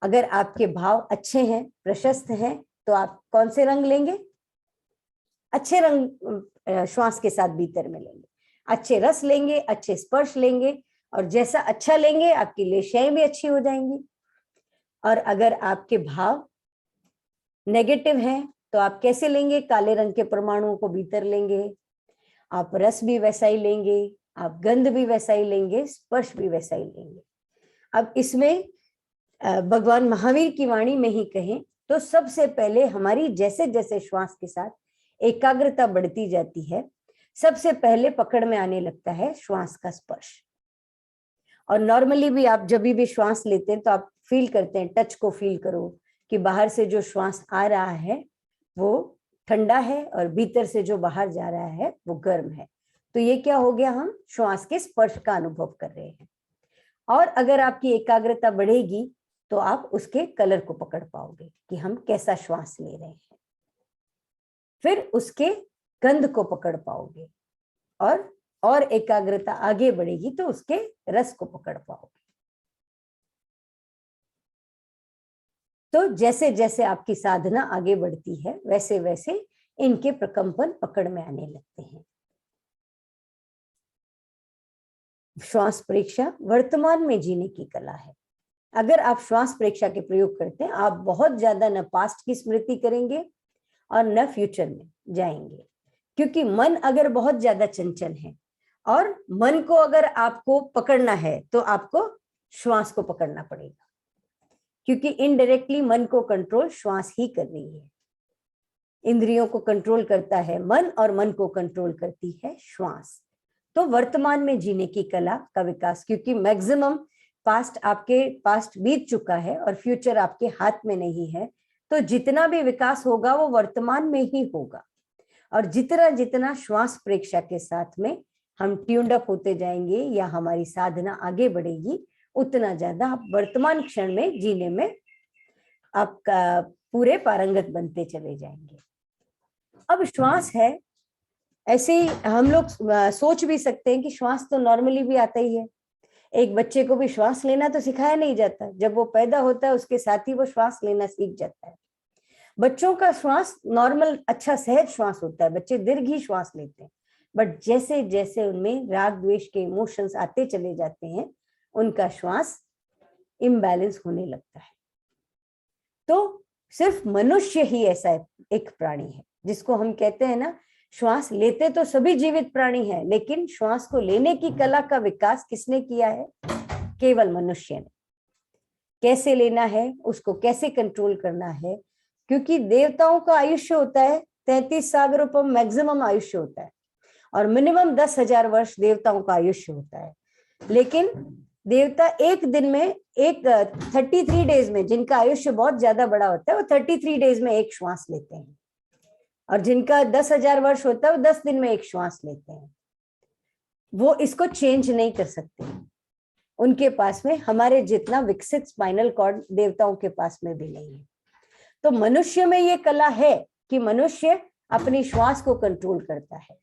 अगर आपके भाव अच्छे हैं, प्रशस्त हैं, तो आप कौन से रंग लेंगे? अच्छे रंग श्वास के साथ भीतर में लेंगे, अच्छे रस लेंगे, अच्छे स्पर्श लेंगे, और जैसा अच्छा लेंगे आपकी लेशाएं भी अच्छी हो जाएंगी। और अगर आपके भाव नेगेटिव हैं तो आप कैसे लेंगे? काले रंग के परमाणुओं को भीतर लेंगे, आप रस भी वैसा ही लेंगे, आप गंध भी वैसा ही लेंगे, स्पर्श भी वैसा ही लेंगे। अब इसमें भगवान महावीर की वाणी में ही कहें तो सबसे पहले हमारी जैसे जैसे श्वास के साथ एकाग्रता बढ़ती जाती है, सबसे पहले पकड़ में आने लगता है श्वास का स्पर्श। और नॉर्मली भी आप जब भी श्वास लेते हैं तो आप फील करते हैं, टच को फील करो कि बाहर से जो श्वास आ रहा है वो ठंडा है और भीतर से जो बाहर जा रहा है वो गर्म है। तो ये क्या हो गया, हम श्वास के स्पर्श का अनुभव कर रहे हैं। और अगर आपकी एकाग्रता बढ़ेगी तो आप उसके कलर को पकड़ पाओगे कि हम कैसा श्वास ले रहे हैं, फिर उसके गंध को पकड़ पाओगे, और एकाग्रता आगे बढ़ेगी तो उसके रस को पकड़ पाओगे। तो जैसे जैसे आपकी साधना आगे बढ़ती है वैसे वैसे इनके प्रकंपन पकड़ में आने लगते हैं। श्वास प्रेक्षा वर्तमान में जीने की कला है। अगर आप श्वास प्रेक्षा के प्रयोग करते हैं, आप बहुत ज्यादा न पास्ट की स्मृति करेंगे और न फ्यूचर में जाएंगे, क्योंकि मन अगर बहुत ज्यादा चंचल है और मन को अगर आपको पकड़ना है तो आपको श्वास को पकड़ना पड़ेगा, क्योंकि इनडायरेक्टली मन को कंट्रोल श्वास ही कर रही है। इंद्रियों को कंट्रोल करता है मन और मन को कंट्रोल करती है श्वास। तो वर्तमान में जीने की कला का विकास, क्योंकि मैक्सिमम पास्ट बीत चुका है और फ्यूचर आपके हाथ में नहीं है, तो जितना भी विकास होगा वो वर्तमान में ही होगा। और जितना जितना श्वास प्रेक्षा के साथ में हम ट्यून्ड अप होते जाएंगे या हमारी साधना आगे बढ़ेगी, उतना ज्यादा आप वर्तमान क्षण में जीने में आपका पूरे पारंगत बनते चले जाएंगे। अब श्वास है, ऐसे ही हम लोग सोच भी सकते हैं कि श्वास तो नॉर्मली भी आता ही है। एक बच्चे को भी श्वास लेना तो सिखाया नहीं जाता, जब वो पैदा होता है उसके साथ ही वो श्वास लेना सीख जाता है। बच्चों का श्वास नॉर्मल अच्छा सहज श्वास होता है, बच्चे दीर्घ ही श्वास लेते हैं। बट जैसे जैसे उनमें राग द्वेष के इमोशंस आते चले जाते हैं, उनका श्वास इम्बैलेंस होने लगता है। तो सिर्फ मनुष्य ही ऐसा एक प्राणी है जिसको हम कहते हैं ना, श्वास लेते तो सभी जीवित प्राणी हैं, लेकिन श्वास को लेने की कला का विकास किसने किया है? केवल मनुष्य ने। कैसे लेना है, उसको कैसे कंट्रोल करना है, क्योंकि देवताओं का आयुष्य होता है 33 सागरों पर मैक्सिमम आयुष्य होता है, और मिनिमम 10,000 वर्ष देवताओं का आयुष्य होता है। लेकिन देवता एक दिन में 33 डेज में, जिनका आयुष्य बहुत ज्यादा बड़ा होता है वो 33 डेज में एक श्वास लेते हैं, और जिनका 10,000 वर्ष होता है वो 10 दिन में एक श्वास लेते हैं। वो इसको चेंज नहीं कर सकते, उनके पास में हमारे जितना विकसित स्पाइनल कॉर्ड देवताओं के पास में भी नहीं है। तो मनुष्य में ये कला है कि मनुष्य अपनी श्वास को कंट्रोल करता है।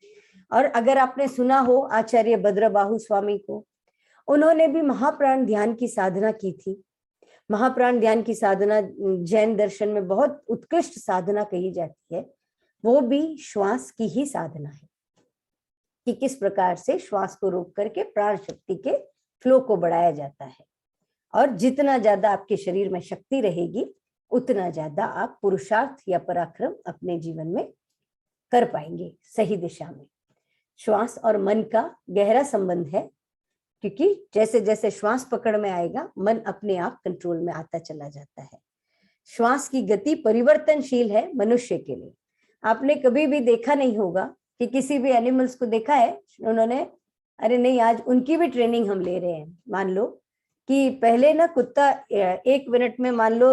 और अगर आपने सुना हो आचार्य भद्रबाहु स्वामी को, उन्होंने भी महाप्राण ध्यान की साधना की थी। महाप्राण ध्यान की साधना जैन दर्शन में बहुत उत्कृष्ट साधना कही जाती है। वो भी श्वास की ही साधना है कि किस प्रकार से श्वास को रोक करके प्राण शक्ति के फ्लो को बढ़ाया जाता है। और जितना ज्यादा आपके शरीर में शक्ति रहेगी, उतना ज्यादा आप पुरुषार्थ या पराक्रम अपने जीवन में कर पाएंगे सही दिशा में। श्वास और मन का गहरा संबंध है, क्योंकि जैसे जैसे श्वास पकड़ में आएगा, मन अपने आप कंट्रोल में आता चला जाता है। श्वास की गति परिवर्तनशील है मनुष्य के लिए। आपने कभी भी देखा नहीं होगा कि किसी भी एनिमल्स को देखा है उन्होंने, अरे नहीं आज उनकी भी ट्रेनिंग हम ले रहे हैं, मान लो कि पहले ना कुत्ता 1 मिनट में मान लो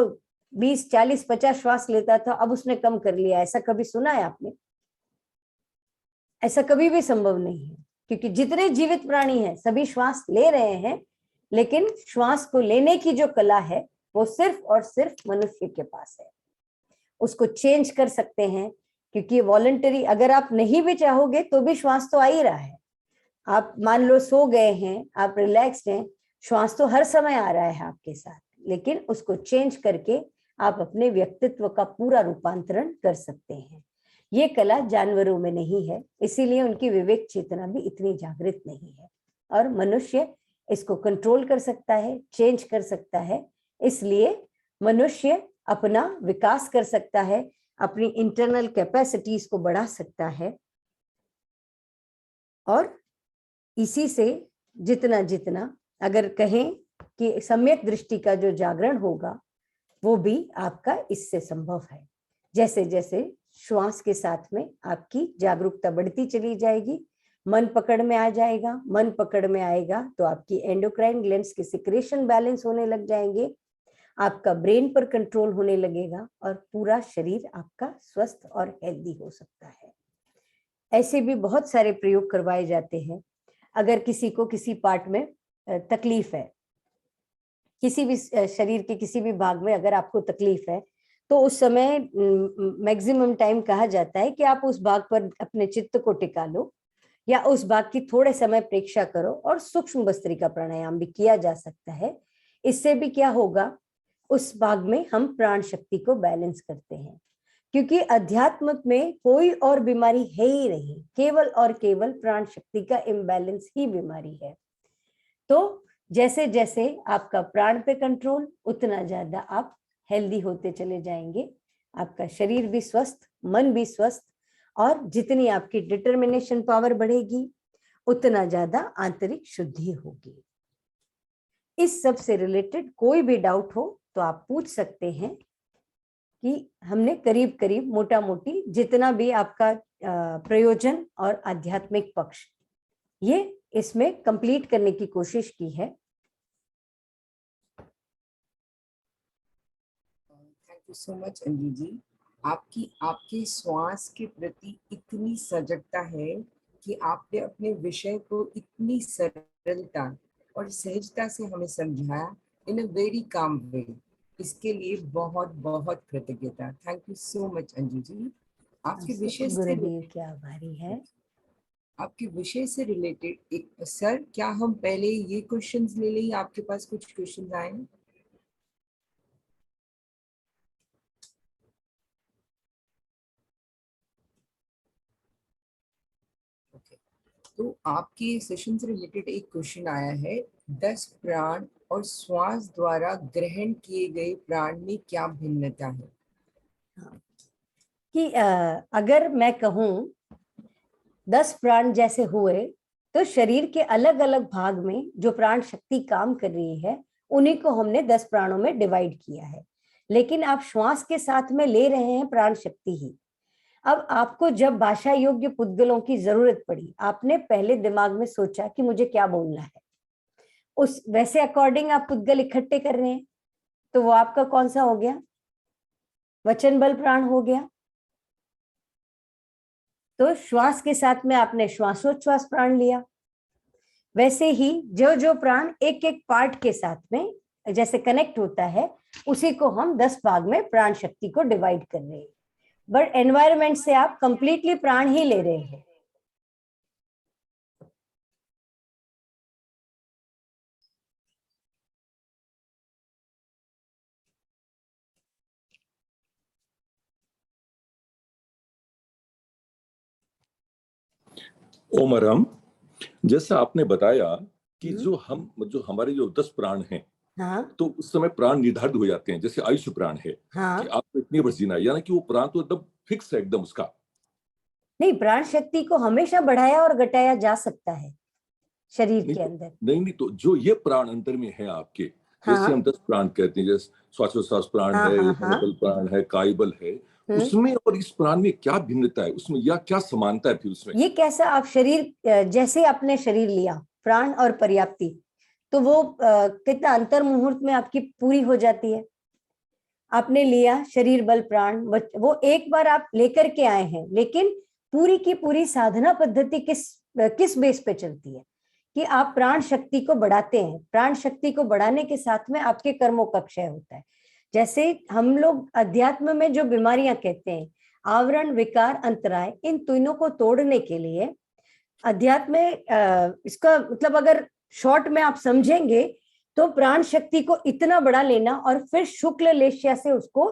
20, 40, 50 श्वास लेता था, अब उसने कम कर लिया। ऐसा कभी सुना है आपने? ऐसा कभी भी संभव नहीं है, क्योंकि जितने जीवित प्राणी हैं सभी श्वास ले रहे हैं, लेकिन श्वास को लेने की जो कला है वो सिर्फ और सिर्फ मनुष्य के पास है। उसको चेंज कर सकते हैं, क्योंकि वॉलंटरी, अगर आप नहीं भी चाहोगे तो भी श्वास तो आ ही रहा है। आप मान लो सो गए हैं, आप रिलैक्स्ड हैं, श्वास तो हर समय आ रहा है आपके साथ, लेकिन उसको चेंज करके आप अपने व्यक्तित्व का पूरा रूपांतरण कर सकते हैं। ये कला जानवरों में नहीं है, इसीलिए उनकी विवेक चेतना भी इतनी जागृत नहीं है, और मनुष्य इसको कंट्रोल कर सकता है, चेंज कर सकता है। इसलिए मनुष्य अपना विकास कर सकता है, अपनी इंटरनल कैपेसिटीज को बढ़ा सकता है, और इसी से जितना जितना अगर कहें कि सम्यक दृष्टि का जो जागरण होगा वो भी आपका इससे संभव है। जैसे जैसे श्वास के साथ में आपकी जागरूकता बढ़ती चली जाएगी, मन पकड़ में आ जाएगा, मन पकड़ में आएगा तो आपकी एंडोक्राइन ग्लैंड्स के सिक्रेशन बैलेंस होने लग जाएंगे, आपका ब्रेन पर कंट्रोल होने लगेगा, और पूरा शरीर आपका स्वस्थ और हेल्दी हो सकता है। ऐसे भी बहुत सारे प्रयोग करवाए जाते हैं। अगर किसी को किसी पार्ट में तकलीफ है, किसी भी शरीर के किसी भी भाग में अगर आपको तकलीफ है, तो उस समय मैक्सिमम टाइम कहा जाता है कि आप उस भाग पर अपने चित्त को टिका लो, या उस भाग की थोड़े समय प्रेक्षा करो, और सूक्ष्म भस्त्रिका प्राणायाम भी किया जा सकता है। इससे भी क्या होगा, उस भाग में हम प्राण शक्ति को बैलेंस करते हैं, क्योंकि अध्यात्म में कोई और बीमारी है ही नहीं, केवल और केवल प्राण शक्ति का इम्बैलेंस ही बीमारी है। तो जैसे जैसे आपका प्राण पे कंट्रोल, उतना ज्यादा आप हेल्दी होते चले जाएंगे, आपका शरीर भी स्वस्थ, मन भी स्वस्थ, और जितनी आपकी डिटर्मिनेशन पावर बढ़ेगी उतना ज्यादा आंतरिक शुद्धि होगी। इस सब से रिलेटेड कोई भी डाउट हो तो आप पूछ सकते हैं, कि हमने करीब करीब मोटा मोटी जितना भी आपका प्रयोजन और आध्यात्मिक पक्ष ये इसमें कंप्लीट करने की कोशिश की है। Thank you so much Anju ji. आपके श्वास के प्रति इतनी सजगता है कि आपने अपने विषय को इतनी सरलता और सहजता से हमें समझाया इन अ वेरी काम वे। इसके लिए बहुत बहुत कृतज्ञता। Thank you so much Anju ji. आपके विषय से गुरुदेव के आभारी है। आपके विषय से रिलेटेड एक सर, क्या हम पहले ये क्वेश्चंस ले लें, आपके पास कुछ क्वेश्चंस आए हैं? तो आपके सेशन से रिलेटेड एक क्वेश्चन आया है, 10 प्राण और श्वास द्वारा ग्रहण किए गए प्राण में क्या भिन्नता है? कि अगर मैं कहूं 10 प्राण जैसे हुए, तो शरीर के अलग अलग भाग में जो प्राण शक्ति काम कर रही है उन्हीं को हमने 10 प्राणों में डिवाइड किया है, लेकिन आप श्वास के साथ में ले रहे हैं प्राण शक्ति ही। अब आपको जब भाषा योग्य पुद्गलों की जरूरत पड़ी, आपने पहले दिमाग में सोचा कि मुझे क्या बोलना है, उस वैसे अकॉर्डिंग आप पुद्गल इकट्ठे कर रहे हैं, तो वो आपका कौन सा हो गया? वचन बल प्राण हो गया। तो श्वास के साथ में आपने श्वासोच्छ्वास प्राण लिया। वैसे ही जो जो प्राण एक एक पार्ट के साथ में जैसे कनेक्ट होता है, उसी को हम 10 भाग में प्राण शक्ति को डिवाइड कर रहे हैं, बट एनवायरमेंट से आप कंप्लीटली प्राण ही ले रहे हैं। ओमरम, जैसा आपने बताया कि जो हमारे जो 10 प्राण हैं, हाँ, तो उस समय प्राण निर्धारित हो जाते हैं, जैसे आयुष्य प्राण है हाँ, कि आपको इतनी वर्ष जीना है, यानी कि वो प्राण तो एकदम फिक्स है एकदम उसका। नहीं, प्राण शक्ति को हमेशा बढ़ाया और घटाया जा सकता है शरीर के अंदर। नहीं, तो जो ये प्राण अंतर में है आपके, हाँ, जैसे हम 10 प्राण कहते हैं, जैसे श्वासोच्छ्वास प्राण हाँ, है, हाँ, हाँ, बल प्राण है, कायबल है, उसमें और इस प्राण में क्या भिन्नता है, उसमें या क्या समानता है फिर उसमें? ये कैसा, आप शरीर जैसे आपने शरीर लिया प्राण और पर्याप्ति, तो वो कितना अंतर मुहूर्त में आपकी पूरी हो जाती है। आपने लिया शरीर बल प्राण, वो एक बार आप लेकर के आए हैं, लेकिन पूरी की पूरी साधना पद्धति किस बेस पे चलती है कि आप प्राण शक्ति को बढ़ाते हैं। प्राण शक्ति को बढ़ाने के साथ में आपके कर्मों का क्षय होता है। जैसे हम लोग अध्यात्म में जो बीमारियां कहते हैं, आवरण, विकार, अंतराय, इन तीनों को तोड़ने के लिए अध्यात्म में इसका मतलब अगर शॉर्ट में आप समझेंगे तो प्राण शक्ति को इतना बढ़ा लेना और फिर शुक्ल लेश्या से उसको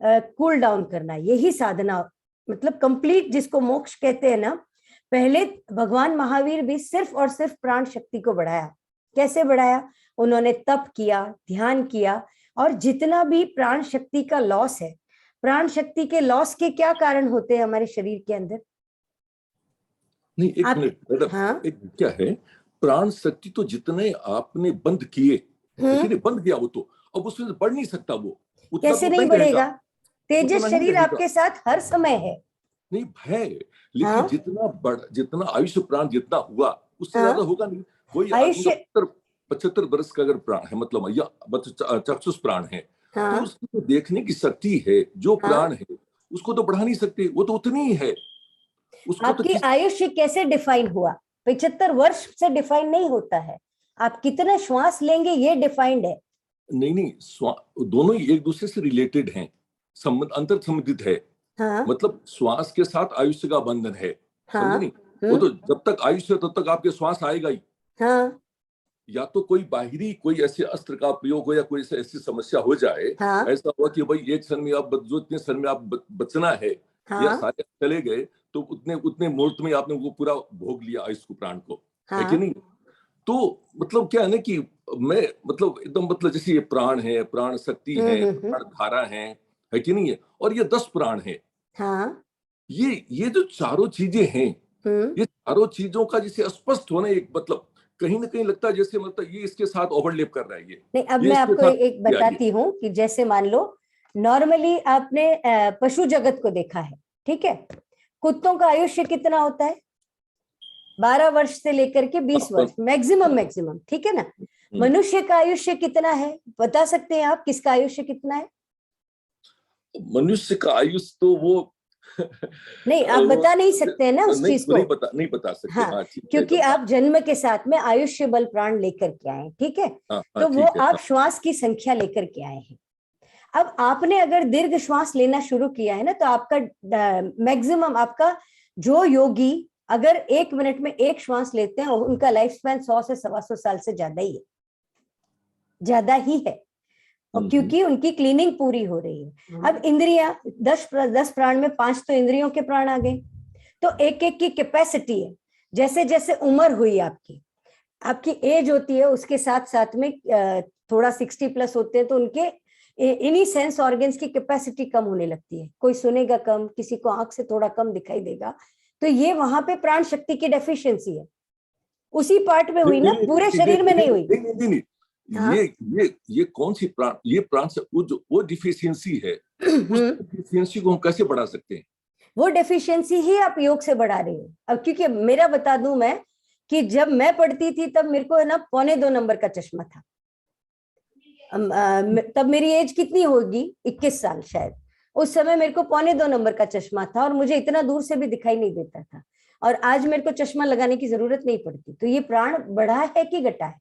कूल डाउन करना, यही साधना मतलब कंप्लीट, जिसको मोक्ष कहते हैं ना। पहले भगवान महावीर भी सिर्फ और सिर्फ प्राण शक्ति को बढ़ाया। कैसे बढ़ाया? उन्होंने तप किया, ध्यान किया, और जितना भी प्राण शक्ति का लॉस है, प्राण शक्ति के लॉस के क्या कारण होते हैं हमारे शरीर के अंदर? नहीं, एक मिनट मैडम, हाँ? एक क्या है, प्राण शक्ति तो जितने आपने बंद किए, लेकिन बंद किया वो तो अब उसमें बढ़ नहीं सकता, वो उतना कैसे तो नहीं बढ़ेगा? तेजस उतना नहीं शरीर रहेगा। आपके साथ हर समय है। नहीं है, लेकिन हाँ? जितना आयुष्य प्राण जितना हुआ उससे हाँ? ज्यादा होगा नहीं। कोई आदमी आयुष्य, का 75 वर्ष का अगर प्राण है, मतलब या चक्षुष प्राण है, तो हाँ? उसकी तो देखने की शक्ति है, जो हाँ? प्राण है उसको तो बढ़ा नहीं सकते, वो तो उतनी ही है। उसको तो आपकी आयुष्य कैसे डिफाइन हुआ? 75 वर्ष से डिफाइन नहीं होता है। आप कितना श्वास लेंगे ये डिफाइंड है। नहीं, दोनों ही एक दूसरे से रिलेटेड हैं, संबंध अंतर संबंधित है। हाँ? मतलब श्वास के साथ आयुष्य का बंधन है, समझे हाँ? नहीं? वो तो जब तक आयुष्य है तब तक आपके श्वास आएगा ही। हाँ? या तो कोई बाहरी कोई ऐसे अस्त्र का प्रयोग हो, या कोई ऐसी समस्या हो जाए, हाँ? ऐसा हुआ कि भाई एक क्षण में आप जो इतने क्षण में आप बचना है, या हाँ? सारे चले गए, तो उतने उतने मुहूर्त में आपने वो पूरा भोग लिया आयुष को, प्राण को, है कि हाँ? नहीं? तो मतलब क्या है ना कि मैं मतलब एकदम मतलब जैसे ये प्राण है, प्राण शक्ति है, प्राण धारा है कि नहीं है, और ये 10 प्राण है। हाँ? ये जो चारों चीजें हैं, ये चारों चीजों का जैसे स्पष्ट होना, एक मतलब कहीं ना कहीं लगता है जैसे मतलब ये इसके साथ ओवरलैप कर रहा है, नहीं, अब ये मैं इसके आपको साथ एक बताती हूँ कि जैसे मान लो नॉर्मली आपने पशु जगत को देखा है, ठीक है? कुत्तों का आयुष्य कितना होता है? 12 वर्ष से लेकर के 20 वर्ष मैक्सिमम, ठीक है ना? मनुष्य का आयुष्य कितना है बता सकते हैं आप? किसका आयुष्य कितना है? मनुष्य का आयुष तो वो नहीं, आप बता नहीं सकते हैं ना उस चीज को। नहीं बता सकते। हाँ, हाँ, ठीक है, क्योंकि एकदम, आप जन्म के साथ में आयुष्य बल प्राण लेकर के आए, ठीक है? हाँ, तो वो ठीक है, आप श्वास की संख्या लेकर के आए हैं। अब आपने अगर दीर्घ श्वास लेना शुरू किया है ना, तो आपका मैक्सिमम, आपका जो योगी अगर 1 मिनट में 1 श्वास लेते हैं, उनका लाइफ स्पैन 100 से 125 साल से ज्यादा ही है, ज्यादा ही है, और क्योंकि उनकी क्लीनिंग पूरी हो रही है। अब इंद्रियां 10 प्राण में 5 तो इंद्रियों के प्राण आ गए, तो एक एक की कैपेसिटी है। जैसे जैसे उम्र हुई आपकी एज होती है, उसके साथ साथ में थोड़ा 60 प्लस होते हैं, तो उनके इन्हीं सेंस ऑर्गन्स की कैपेसिटी कम होने लगती है। कोई सुनेगा कम, किसी को आंख से थोड़ा कम दिखाई देगा, तो ये वहां पे प्राण शक्ति की डेफिशिएंसी है। उसी पार्ट में हुई ना, पूरे शरीर में नहीं हुई। नहीं, हाँ? ये कौन सी प्राण, ये प्राण से वो डिफिशियंसी है, उस डिफिशियंसी को हम कैसे बढ़ा सकते हैं? वो डेफिशिएंसी ही आप योग से बढ़ा रहे हो। अब क्योंकि मेरा बता दूं मैं कि जब मैं पढ़ती थी तब मेरे को है ना 2.25 नंबर का चश्मा था। तब मेरी एज कितनी होगी? 21 साल शायद। उस समय मेरे को 2.25 नंबर का चश्मा था, और मुझे इतना दूर से भी दिखाई नहीं देता था, और आज मेरे को चश्मा लगाने की जरूरत नहीं पड़ती। तो ये प्राण बढ़ा है कि घटा है?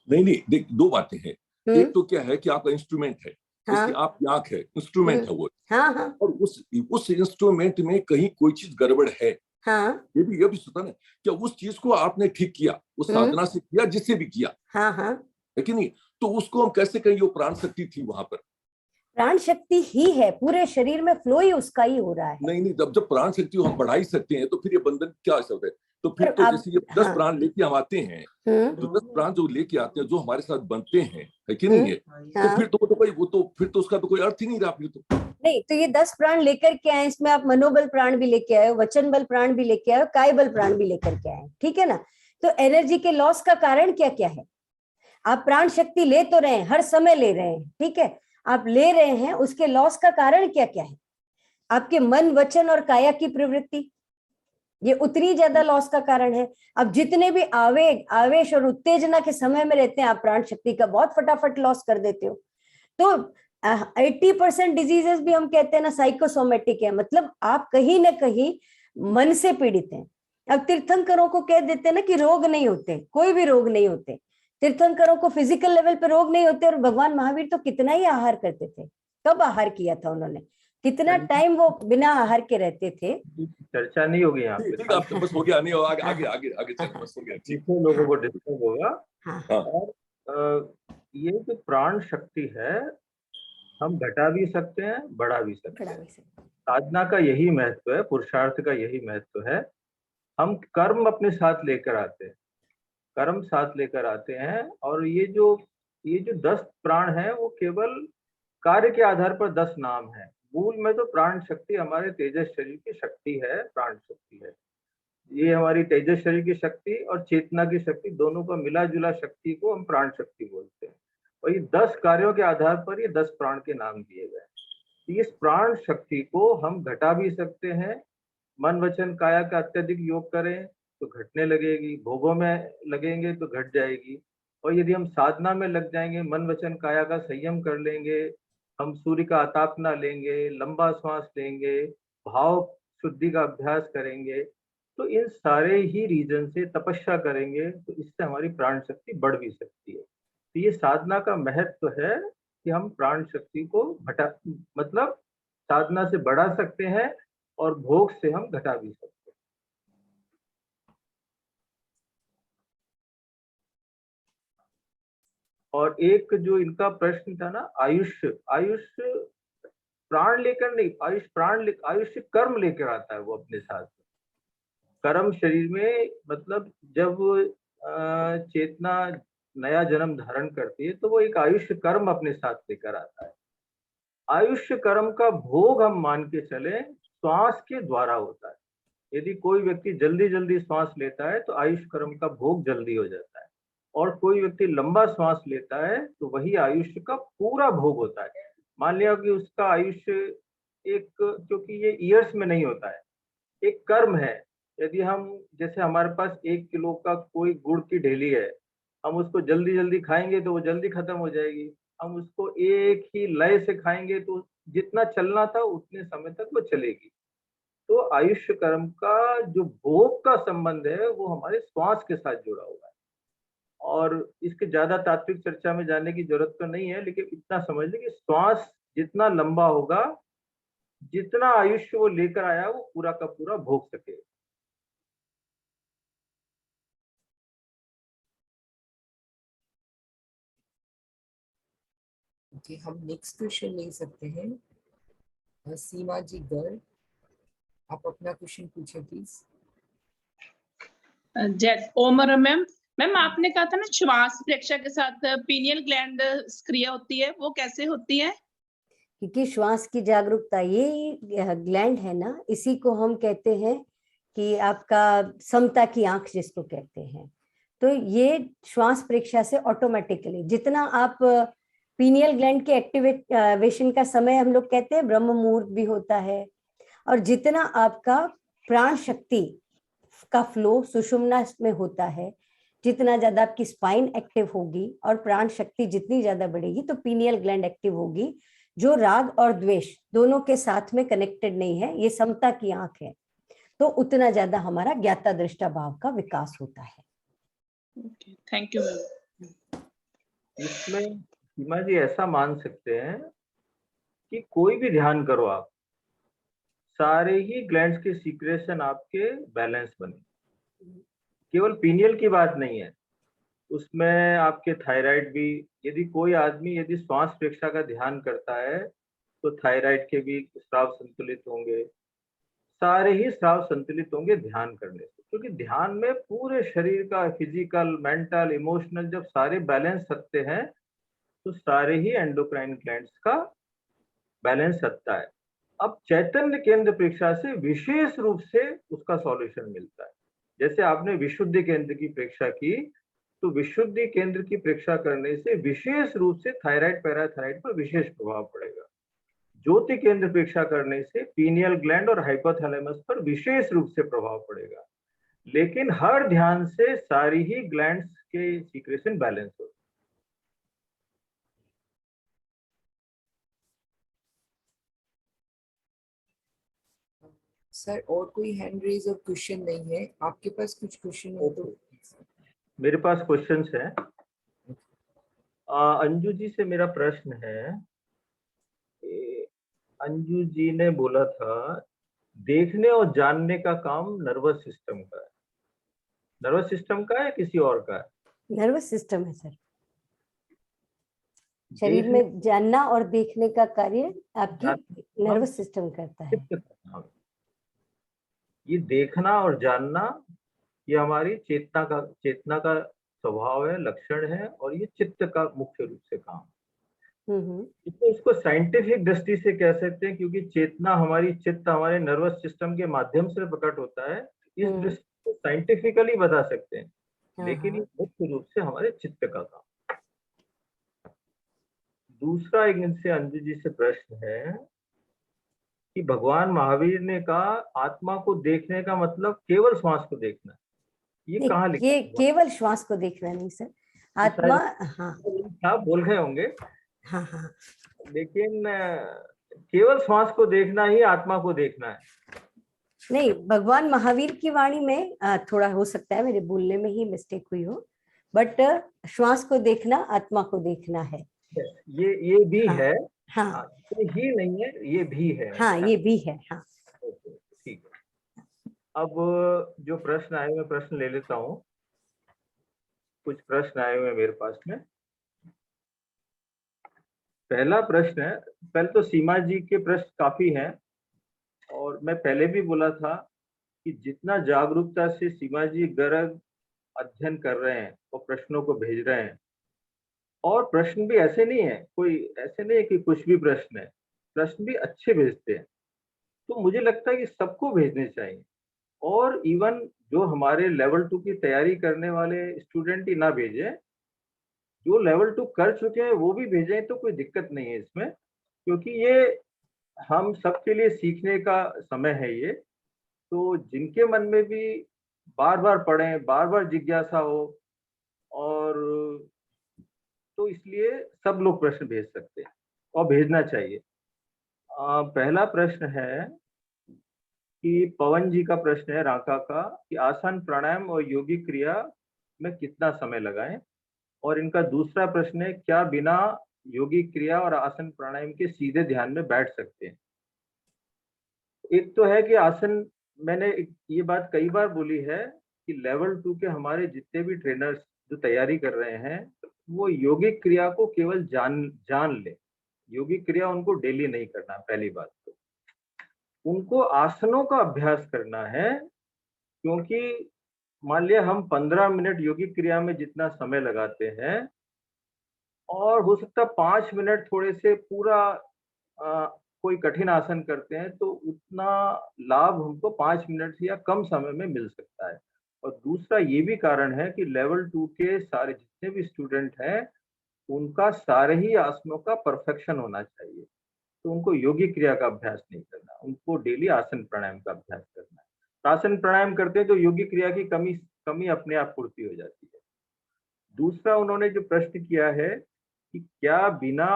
नहीं, देख, 2 बातें हैं। एक तो क्या है कि आपका इंस्ट्रूमेंट है, हाँ? उसकी आपकी आंख है, इंस्ट्रूमेंट है वो, हाँ? हाँ? और उस इंस्ट्रूमेंट में कहीं कोई चीज गड़बड़ है, हाँ? ये भी सोचा ना, क्या उस चीज को आपने ठीक किया, उस साधना से किया, जिससे भी किया, हाँ? हाँ? है कि नहीं? तो उसको हम कैसे कहेंगे वो प्राण शक्ति थी वहां पर? प्राण शक्ति ही है, पूरे शरीर में फ्लो ही उसका ही हो रहा है। नहीं, जब प्राण शक्ति को हम बढ़ा ही सकते हैं, तो फिर ये बंधन क्या शब्द है? तो फिर पर तो आप, जैसे ये 10 हाँ, प्राण लेके हम आते हैं, तो 10 प्राण जो लेके आते हैं, जो हमारे साथ बनते हैं, है कि नहीं है? तो हाँ। फिर तो फिर तो उसका तो कोई अर्थ ही नहीं रहा फिर तो। नहीं, तो ये 10 प्राण लेकर के आए, इसमें आप मनोबल प्राण भी लेके आए हो, वचन बल प्राण भी लेके आए हो, काय बल प्राण भी लेकर के आए, ठीक है ना? तो एनर्जी के लॉस का कारण क्या क्या है? आप प्राण शक्ति ले तो रहे हैं, हर समय ले रहे हैं, ठीक है, आप ले रहे हैं, उसके लॉस का कारण क्या क्या है? आपके मन, वचन और काया की प्रवृत्ति, ये उतनी ज्यादा लॉस का कारण है। अब जितने भी आवेश और उत्तेजना के समय में रहते हैं, आप प्राण शक्ति का बहुत फटाफट लॉस कर देते हो। तो 80% डिजीजेस भी हम कहते हैं ना साइकोसोमेटिक है, मतलब आप कहीं ना कहीं मन से पीड़ित हैं। अब तीर्थंकरों को कह देते हैं ना कि रोग नहीं होते, कोई भी रोग नहीं होते, तीर्थंकरों को फिजिकल लेवल पे रोग नहीं होते। और भगवान महावीर तो कितना ही आहार करते थे, कब आहार किया था उन्होंने, कितना टाइम वो बिना आहार के रहते थे। चर्चा नहीं होगी यहाँ पे, ठीक, आप बस हो गया, नहीं आगे आगे आगे आगे चलो, बस हो गया, ठीक। जिससे लोगों को डिस्टर्ब होगा। हाँ। और ये जो प्राण शक्ति है, हम घटा भी सकते हैं, बढ़ा भी सकते हैं। साधना का यही महत्व है, पुरुषार्थ का यही महत्व है। हम कर्म अपने साथ लेकर आते हैं, कर्म साथ लेकर आते हैं। और ये जो 10 प्राण है, वो केवल कार्य के आधार पर 10 नाम है। मूल में तो प्राण शक्ति हमारे तेजस शरीर की शक्ति है, प्राण शक्ति है। ये हमारी तेजस शरीर की शक्ति और चेतना की शक्ति, दोनों का मिला जुला शक्ति को हम प्राण शक्ति बोलते हैं। और ये 10 कार्यों के आधार पर ये 10 प्राण के नाम दिए गए। इस प्राण शक्ति को हम घटा भी सकते हैं। मन वचन काया का अत्यधिक योग करें तो घटने लगेगी, भोगों में लगेंगे तो घट जाएगी। और यदि हम साधना में लग जाएंगे, मन वचन काया का संयम कर लेंगे, हम सूर्य का आतापना लेंगे, लंबा श्वास लेंगे, भाव शुद्धि का अभ्यास करेंगे, तो इन सारे ही रीजन से तपस्या करेंगे, तो इससे हमारी प्राण शक्ति बढ़ भी सकती है। तो ये साधना का महत्व है कि हम प्राण शक्ति को मतलब साधना से बढ़ा सकते हैं और भोग से हम घटा भी सकते हैं। और एक जो इनका प्रश्न था ना, आयुष्य प्राण लेकर नहीं, आयुष्य कर्म लेकर आता है वो अपने साथ। कर्म शरीर में, मतलब जब चेतना नया जन्म धारण करती है तो वो एक आयुष्य कर्म अपने साथ लेकर आता है। आयुष्य कर्म का भोग हम मान के चले श्वास के द्वारा होता है। यदि कोई व्यक्ति जल्दी जल्दी श्वास लेता है तो आयुष्य कर्म का भोग जल्दी हो जाता है, और कोई व्यक्ति लंबा श्वास लेता है तो वही आयुष्य का पूरा भोग होता है। मान लिया कि उसका आयुष्य एक, क्योंकि ये ईयर्स में नहीं होता है, एक कर्म है। यदि हम, जैसे हमारे पास 1 किलो का कोई गुड़ की ढेली है, हम उसको जल्दी जल्दी खाएंगे तो वो जल्दी खत्म हो जाएगी। हम उसको एक ही लय से खाएंगे तो जितना चलना था उतने समय तक वो चलेगी। तो आयुष्य कर्म का जो भोग का संबंध है वो हमारे श्वास के साथ जुड़ा हुआ है। और इसके ज्यादा तात्विक चर्चा में जाने की जरूरत तो नहीं है, लेकिन इतना समझ लें कि श्वास जितना लंबा होगा, जितना आयुष्य वो लेकर आया वो पूरा का पूरा भोग सके। ओके, हम नेक्स्ट क्वेश्चन ले सकते हैं। सीमा जी गर्ग, आप अपना क्वेश्चन पूछे प्लीज। ओमर मैम, आपने कहा था ना श्वास प्रेक्षा के साथ पीनियल ग्लैंड क्रिया होती है, वो कैसे होती है? क्योंकि श्वास की जागरूकता, ये ग्लैंड है ना, इसी को हम कहते हैं कि आपका समता की आंख जिसको कहते हैं। तो ये श्वास प्रेक्षा से ऑटोमेटिकली, जितना आप पीनियल ग्लैंड के एक्टिवेशन का समय हम लोग कहते हैं ब्रह्म मुहूर्त भी होता है, और जितना आपका प्राण शक्ति का फ्लो सुषुम्ना में होता है, जितना ज्यादा आपकी स्पाइन एक्टिव होगी और प्राण शक्ति जितनी ज्यादा बढ़ेगी तो पीनियल ग्लैंड एक्टिव होगी, जो राग और द्वेष दोनों के साथ में कनेक्टेड नहीं है, ये समता की आंख है, तो उतना ज्यादा हमारा ज्ञाता दृष्टा भाव का विकास होता है। Thank you. इसमें सीमा जी ऐसा मान सकते हैं कि कोई भी ध्यान करो आप, सारे ही ग्लैंड्स के सीक्रेशन आपके बैलेंस बने। केवल पीनियल की बात नहीं है, उसमें आपके थायराइड भी, यदि कोई आदमी यदि श्वास प्रेक्षा का ध्यान करता है तो थायराइड के भी स्राव संतुलित होंगे, सारे ही स्राव संतुलित होंगे ध्यान करने से। क्योंकि ध्यान में पूरे शरीर का फिजिकल, मेंटल, इमोशनल जब सारे बैलेंस रखते हैं तो सारे ही एंडोक्राइन ग्लैंड्स का बैलेंस रखता है। अब चैतन्य केंद्र प्रेक्षा से विशेष रूप से उसका सॉल्यूशन मिलता है। जैसे आपने विशुद्धि केंद्र की प्रेक्षा की, तो विशुद्धि केंद्र की प्रेक्षा करने से विशेष रूप से थायराइड पैराथायराइड पर विशेष प्रभाव पड़ेगा। ज्योति केंद्र प्रेक्षा करने से पीनियल ग्लैंड और हाइपोथैलेमस पर विशेष रूप से प्रभाव पड़ेगा, लेकिन हर ध्यान से सारी ही ग्लैंड्स के सीक्रेशन बैलेंस हो। सर और कोई हैंड रेज और क्वेश्चन नहीं है? आपके पास कुछ क्वेश्चन हो तो? मेरे पास क्वेश्चंस है। अंजू जी से मेरा प्रश्न है, अंजू जी ने बोला था देखने और जानने का काम नर्वस सिस्टम का है। नर्वस सिस्टम का है किसी और का है? नर्वस सिस्टम है सर। शरीर में जानना और देखने का कार्य आपकी नर्वस सिस्टम करता है। ये देखना और जानना ये हमारी चेतना का स्वभाव है, लक्षण है, और ये चित्त का मुख्य रूप से काम है। तो इसको साइंटिफिक दृष्टि से कह सकते हैं, क्योंकि चेतना हमारी चित्त हमारे नर्वस सिस्टम के माध्यम से प्रकट होता है। इस दृष्टि को साइंटिफिकली बता सकते हैं, लेकिन ये मुख्य रूप से हमारे चित्त का काम। दूसरा एक इनसे अंजू जी से प्रश्न है कि भगवान महावीर ने कहा आत्मा को देखने का मतलब केवल श्वास को देखना है, ये कहाँ लिखा? ये केवल श्वास को देखना नहीं सर, आत्मा। हाँ आप बोल रहे होंगे। हाँ हाँ, लेकिन केवल श्वास को देखना ही आत्मा को देखना है? नहीं, भगवान महावीर की वाणी में थोड़ा हो सकता है मेरे बोलने में ही मिस्टेक हुई हो, बट श्वास को देखना आत्मा को देखना है। ये भी हाँ, है। हाँ, ये ही नहीं है, ये भी है। हाँ, ये भी है। हाँ, ठीक है। अब जो प्रश्न आए मैं प्रश्न ले लेता हूँ। कुछ प्रश्न आए हुए मेरे पास में। पहला प्रश्न है, पहले तो सीमा जी के प्रश्न काफी हैं, और मैं पहले भी बोला था कि जितना जागरूकता से सीमा जी गर्ग अध्ययन कर रहे हैं और प्रश्नों को भेज रहे हैं, और प्रश्न भी ऐसे नहीं है, कोई ऐसे नहीं है कि कुछ भी प्रश्न है, प्रश्न भी अच्छे भेजते हैं, तो मुझे लगता है कि सबको भेजने चाहिए। और इवन जो हमारे लेवल 2 की तैयारी करने वाले स्टूडेंट ही ना भेजें, जो लेवल 2 कर चुके हैं वो भी भेजें, तो कोई दिक्कत नहीं है इसमें, क्योंकि ये हम सबके लिए सीखने का समय है ये। तो जिनके मन में भी बार बार पढ़ें, बार बार जिज्ञासा हो, और तो इसलिए सब लोग प्रश्न भेज सकते हैं और भेजना चाहिए। पहला प्रश्न है कि पवन जी का प्रश्न है रांका का, कि आसन प्राणायाम और योगिक क्रिया में कितना समय लगाएं। और इनका दूसरा प्रश्न है, क्या बिना योगिक क्रिया और आसन प्राणायाम के सीधे ध्यान में बैठ सकते हैं? एक तो है कि आसन, मैंने ये बात कई बार बोली है कि लेवल 2 के हमारे जितने भी ट्रेनर्स जो तैयारी कर रहे हैं, वो योगिक क्रिया को केवल जान ले। योगिक क्रिया उनको डेली नहीं करना, पहली बात तो उनको आसनों का अभ्यास करना है। क्योंकि मान लिया हम 15 मिनट योगिक क्रिया में जितना समय लगाते हैं, और हो सकता है 5 मिनट थोड़े से पूरा कोई कठिन आसन करते हैं, तो उतना लाभ हमको 5 मिनट या कम समय में मिल सकता है। और दूसरा ये भी कारण है कि लेवल 2 के सारे जितने भी स्टूडेंट हैं, उनका सारे ही आसनों का परफेक्शन होना चाहिए। तो उनको योगिक क्रिया का अभ्यास नहीं करना, उनको डेली आसन प्राणायाम का अभ्यास करना है। तो आसन प्राणायाम करते हैं तो योगिक क्रिया की कमी अपने आप पूर्ति हो जाती है। दूसरा उन्होंने जो प्रश्न किया है कि क्या बिना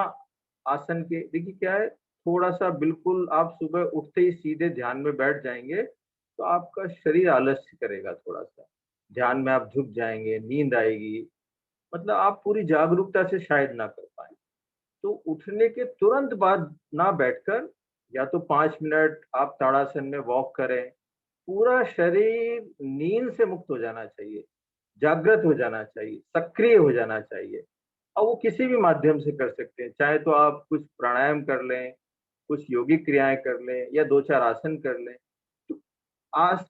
आसन के, देखिए क्या है, थोड़ा सा बिल्कुल आप सुबह उठते ही सीधे ध्यान में बैठ जाएंगे तो आपका शरीर आलस्य करेगा, थोड़ा सा ध्यान में आप झुक जाएंगे, नींद आएगी, मतलब आप पूरी जागरूकता से शायद ना कर पाए। तो उठने के तुरंत बाद ना बैठकर या तो 5 मिनट आप ताड़ासन में वॉक करें। पूरा शरीर नींद से मुक्त हो जाना चाहिए, जागृत हो जाना चाहिए, सक्रिय हो जाना चाहिए। और वो किसी भी माध्यम से कर सकते हैं, चाहे तो आप कुछ प्राणायाम कर लें, कुछ योगिक क्रियाएं कर लें, या 2-4 आसन कर लें। तो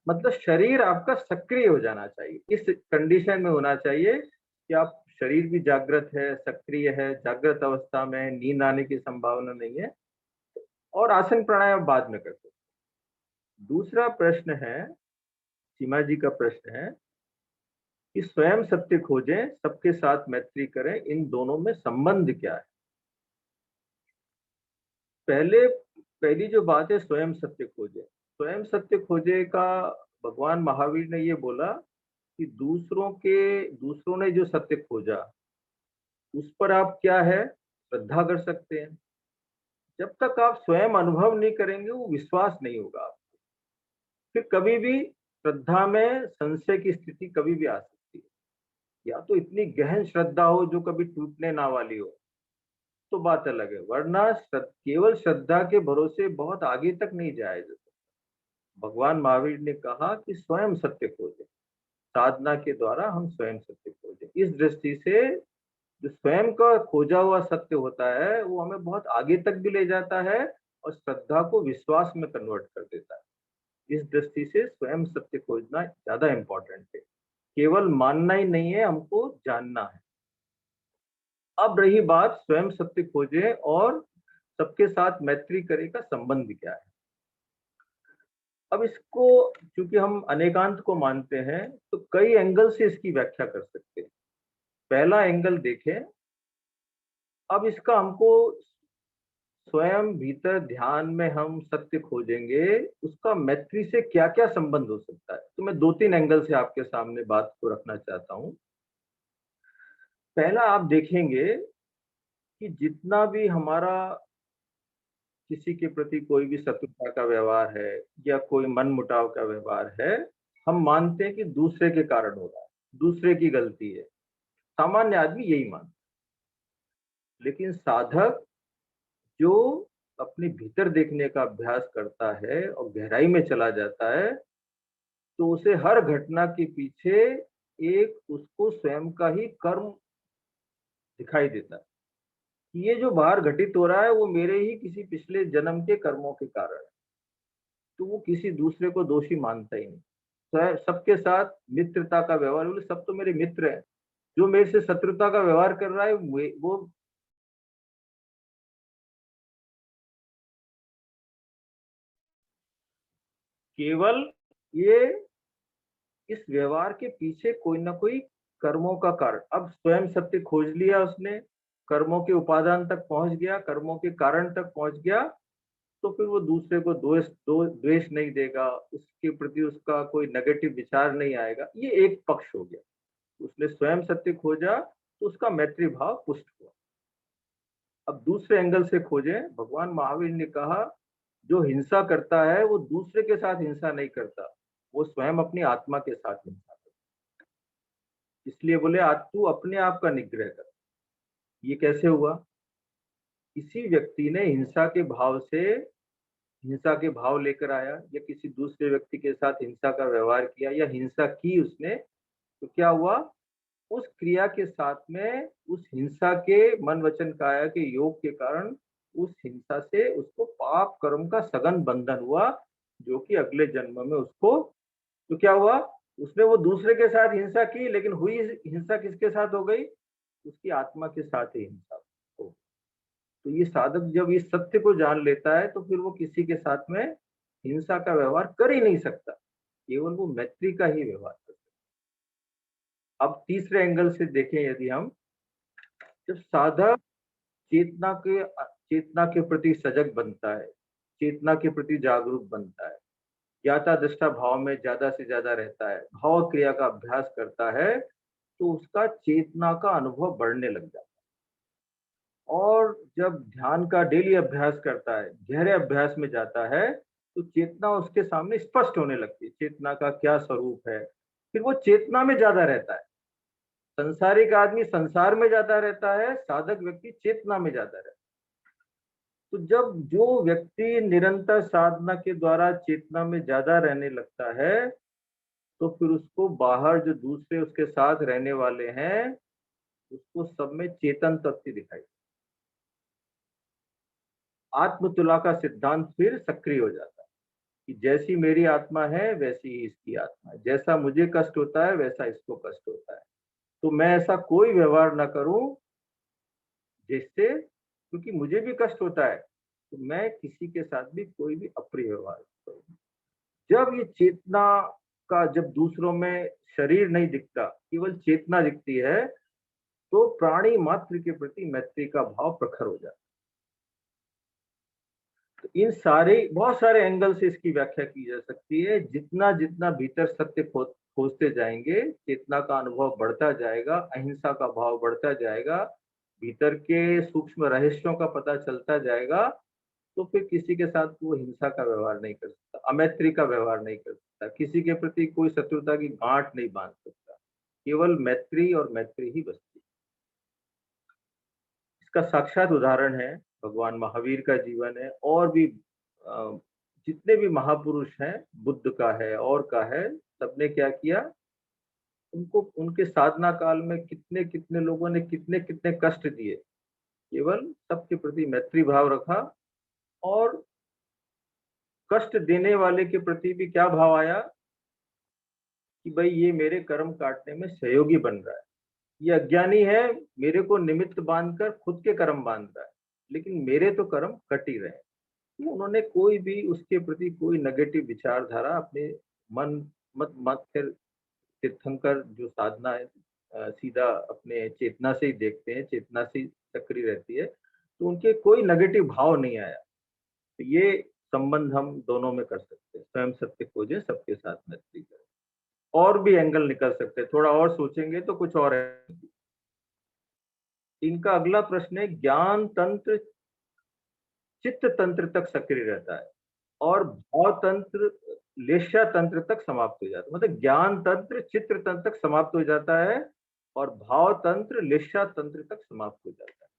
मतलब शरीर आपका सक्रिय हो जाना चाहिए, इस कंडीशन में होना चाहिए कि आप शरीर भी जागृत है, सक्रिय है, जागृत अवस्था में, नींद आने की संभावना नहीं है, और आसन प्राणायाम बाद में कर सकते हैं। दूसरा प्रश्न है, सीमा जी का प्रश्न है कि स्वयं सत्य खोजें, सबके साथ मैत्री करें, इन दोनों में संबंध क्या है? पहली जो बात है, स्वयं सत्य खोजे। स्वयं सत्य खोजे का भगवान महावीर ने ये बोला कि दूसरों ने जो सत्य खोजा उस पर आप क्या है श्रद्धा कर सकते हैं। जब तक आप स्वयं अनुभव नहीं करेंगे वो विश्वास नहीं होगा आपको। फिर कभी भी श्रद्धा में संशय की स्थिति कभी भी आ सकती है। या तो इतनी गहन श्रद्धा हो जो कभी टूटने ना वाली हो, तो बात अलग है, वरना केवल श्रद्धा के भरोसे बहुत आगे तक नहीं जाया जा सकता। भगवान महावीर ने कहा कि स्वयं सत्य खोजे, साधना के द्वारा हम स्वयं सत्य खोजे। इस दृष्टि से जो स्वयं का खोजा हुआ सत्य होता है वो हमें बहुत आगे तक भी ले जाता है और श्रद्धा को विश्वास में कन्वर्ट कर देता है। इस दृष्टि से स्वयं सत्य खोजना ज्यादा इंपॉर्टेंट है। केवल मानना ही नहीं है, हमको जानना है। अब रही बात स्वयं सत्य खोजे और सबके साथ मैत्री करे का संबंध क्या है। अब इसको क्योंकि हम अनेकांत को मानते हैं तो कई एंगल से इसकी व्याख्या कर सकते हैं। पहला एंगल देखें, अब इसका हमको स्वयं भीतर ध्यान में हम सत्य खोजेंगे, उसका मैत्री से क्या क्या संबंध हो सकता है। तो मैं 2-3 एंगल से आपके सामने बात को रखना चाहता हूं। पहला, आप देखेंगे कि जितना भी हमारा किसी के प्रति कोई भी शत्रुता का व्यवहार है या कोई मनमुटाव का व्यवहार है, हम मानते हैं कि दूसरे के कारण हो रहा है, दूसरे की गलती है। सामान्य आदमी यही मानता है। लेकिन साधक जो अपने भीतर देखने का अभ्यास करता है और गहराई में चला जाता है, तो उसे हर घटना के पीछे एक उसको स्वयं का ही कर्म दिखाई देता है कि ये जो बाहर घटित हो रहा है वो मेरे ही किसी पिछले जन्म के कर्मों के कारण है। तो वो किसी दूसरे को दोषी मानता ही नहीं। स्वयं सबके साथ मित्रता का व्यवहार, बोले सब तो मेरे मित्र हैं, जो मेरे से शत्रुता का व्यवहार कर रहा है वो केवल ये इस व्यवहार के पीछे कोई ना कोई कर्मों का कारण। अब स्वयं सत्य खोज लिया उसने, कर्मों के उपादान तक पहुंच गया, कर्मों के कारण तक पहुंच गया, तो फिर वो दूसरे को द्वेष नहीं देगा, उसके प्रति उसका कोई नेगेटिव विचार नहीं आएगा। ये एक पक्ष हो गया, उसने स्वयं सत्य खोजा तो उसका मैत्री भाव पुष्ट हुआ। अब दूसरे एंगल से खोजें, भगवान महावीर ने कहा जो हिंसा करता है वो दूसरे के साथ हिंसा नहीं करता, वो स्वयं अपनी आत्मा के साथ हिंसा करता। इसलिए बोले आज तू अपने आप का निग्रह कर। ये कैसे हुआ? किसी व्यक्ति ने हिंसा के भाव लेकर आया या किसी दूसरे व्यक्ति के साथ हिंसा का व्यवहार किया या हिंसा की उसने, तो क्या हुआ? उस क्रिया के साथ में उस हिंसा के मन वचन काया के योग के कारण उस हिंसा से उसको पाप कर्म का सघन बंधन हुआ, जो कि अगले जन्म में उसको, तो क्या हुआ? उसने वो दूसरे के साथ हिंसा की, लेकिन हुई हिंसा किसके साथ हो गई? उसकी आत्मा के साथ ही हिंसा हो। तो ये साधक जब इस सत्य को जान लेता है तो फिर वो किसी के साथ में हिंसा का व्यवहार कर ही नहीं सकता, केवल वो मैत्री का ही व्यवहार करता है। अब तीसरे एंगल से देखें, यदि हम जब साधक चेतना के प्रति सजग बनता है, चेतना के प्रति जागरूक बनता है, ज्ञाता दृष्टा भाव में ज्यादा से ज्यादा रहता है, भाव क्रिया का अभ्यास करता है, तो उसका चेतना का अनुभव बढ़ने लग जाता है। और जब ध्यान का डेली अभ्यास करता है, गहरे अभ्यास में जाता है, तो चेतना उसके सामने स्पष्ट होने लगती है, चेतना का क्या स्वरूप है। फिर वो चेतना में ज्यादा रहता है। संसारिक आदमी संसार में ज्यादा रहता है, साधक व्यक्ति चेतना में ज्यादा रहता है। तो जब जो व्यक्ति निरंतर साधना के द्वारा चेतना में ज्यादा रहने लगता है, तो फिर उसको बाहर जो दूसरे उसके साथ रहने वाले हैं, उसको सब में चेतन तत्व दिखाई। आत्मतुला का सिद्धांत फिर सक्रिय हो जाता है कि जैसी मेरी आत्मा है वैसी ही इसकी आत्मा है, जैसा मुझे कष्ट होता है वैसा इसको कष्ट होता है। तो मैं ऐसा कोई व्यवहार ना करूं जिससे, क्योंकि मुझे भी कष्ट होता है, तो मैं किसी के साथ भी कोई भी अप्रिय व्यवहार करूं। जब ये चेतना का, जब दूसरों में शरीर नहीं दिखता, केवल चेतना दिखती है, तो प्राणी मात्र के प्रति मैत्री का भाव प्रखर हो जाता है। तो इन सारे बहुत सारे एंगल से इसकी व्याख्या की जा सकती है। जितना जितना भीतर सत्य खोजते जाएंगे, चेतना का अनुभव बढ़ता जाएगा, अहिंसा का भाव बढ़ता जाएगा, भीतर के सूक्ष्म रहस्यों का पता चलता जाएगा, तो फिर किसी के साथ वो हिंसा का व्यवहार नहीं कर सकता, अमैत्री का व्यवहार नहीं कर सकता, किसी के प्रति कोई शत्रुता की गांठ नहीं बांध सकता, केवल मैत्री और मैत्री ही बचती। इसका साक्षात उदाहरण है भगवान महावीर का जीवन है, और भी जितने भी महापुरुष हैं, बुद्ध का है और का है, सबने क्या किया, उनको उनके साधना काल में कितने कितने लोगों ने कितने कितने कष्ट दिए, केवल सबके प्रति मैत्री भाव रखा, और कष्ट देने वाले के प्रति भी क्या भाव आया कि भाई ये मेरे कर्म काटने में सहयोगी बन रहा है, ये अज्ञानी है, मेरे को निमित्त बांधकर खुद के कर्म बांध रहा है, लेकिन मेरे तो कर्म कट ही रहे। तो उन्होंने कोई भी उसके प्रति कोई नेगेटिव विचारधारा अपने मन मत फिर तीर्थंकर जो साधना है सीधा अपने चेतना से ही देखते हैं, चेतना से सक्रिय रहती है, तो उनके कोई नेगेटिव भाव नहीं आया। तो ये संबंध हम दोनों में कर सकते हैं, स्वयं सत्य खोजें, सबके साथ मैत्री करें। और भी एंगल निकल सकते हैं, थोड़ा और सोचेंगे तो कुछ और है। इनका अगला प्रश्न है, ज्ञान तंत्र चित्त तंत्र तक सक्रिय रहता है और भाव तंत्र लेश्या तंत्र तक समाप्त हो जाता है। मतलब ज्ञान तंत्र चित्र तंत्र तक समाप्त हो जाता है और भाव तंत्र लेश्या तंत्र तक समाप्त हो जाता है।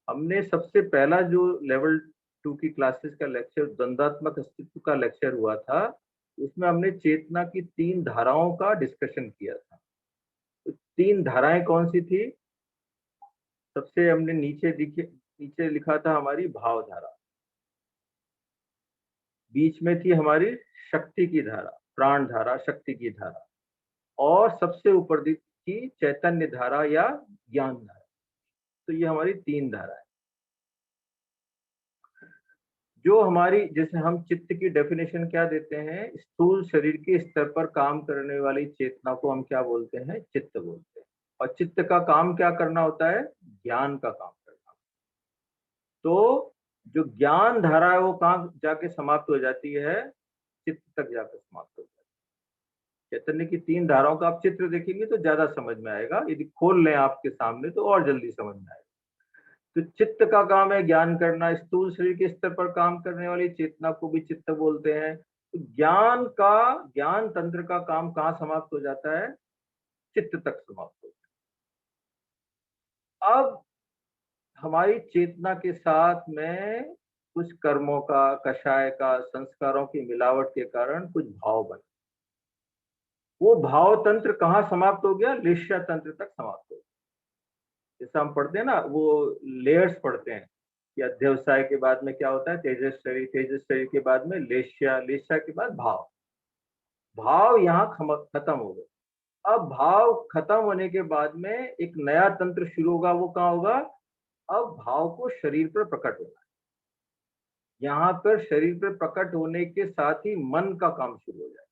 हमने सबसे पहला जो लेवल 2 की क्लासेस का लेक्चर द्वंद्वात्मक अस्तित्व का लेक्चर हुआ था, उसमें हमने चेतना की 3 धाराओं का डिस्कशन किया था। तो 3 धाराएं कौन सी थी? सबसे हमने नीचे लिखा था हमारी भाव धारा, बीच में थी हमारी शक्ति की धारा, प्राण धारा, शक्ति की धारा, और सबसे ऊपर थी चैतन्य धारा या ज्ञान धारा। तो ये हमारी 3 धारा है। जो हमारी, जैसे हम चित्त की डेफिनेशन क्या देते हैं, स्थूल शरीर के स्तर पर काम करने वाली चेतना को हम क्या बोलते हैं? चित्त बोलते हैं। और चित्त का काम क्या करना होता है? ज्ञान का काम करना। तो जो ज्ञान धारा है वो कहाँ जाके समाप्त हो जाती है? चित्त तक जाकर समाप्त हो जाती है। चैतन्य की 3 धाराओं का आप चित्र देखेंगे तो ज्यादा समझ में आएगा, यदि खोल लें आपके सामने तो और जल्दी समझ में आएगा। तो चित्त का काम है ज्ञान करना, स्थूल शरीर के स्तर पर काम करने वाली चेतना को भी चित्त बोलते हैं। तो ज्ञान तंत्र का काम कहाँ समाप्त हो जाता है? चित्त तक समाप्त हो जाता है। अब हमारी चेतना के साथ में कुछ कर्मों का, कषाय का, संस्कारों की मिलावट के कारण कुछ भाव बने। वो भाव तंत्र कहाँ समाप्त हो गया? लेश्या तंत्र तक समाप्त हो गया। जैसा हम पढ़ते हैं ना, वो लेयर्स पढ़ते हैं कि अध्यवसाय के बाद में क्या होता है? तेजस शरीर के बाद में लेश्या के बाद भाव यहाँ खत्म हो गए। अब भाव खत्म होने के बाद में एक नया तंत्र शुरू होगा। वो कहाँ होगा? अब भाव को शरीर पर प्रकट होना है। यहाँ पर शरीर पर प्रकट होने के साथ ही मन का काम शुरू हो जाए।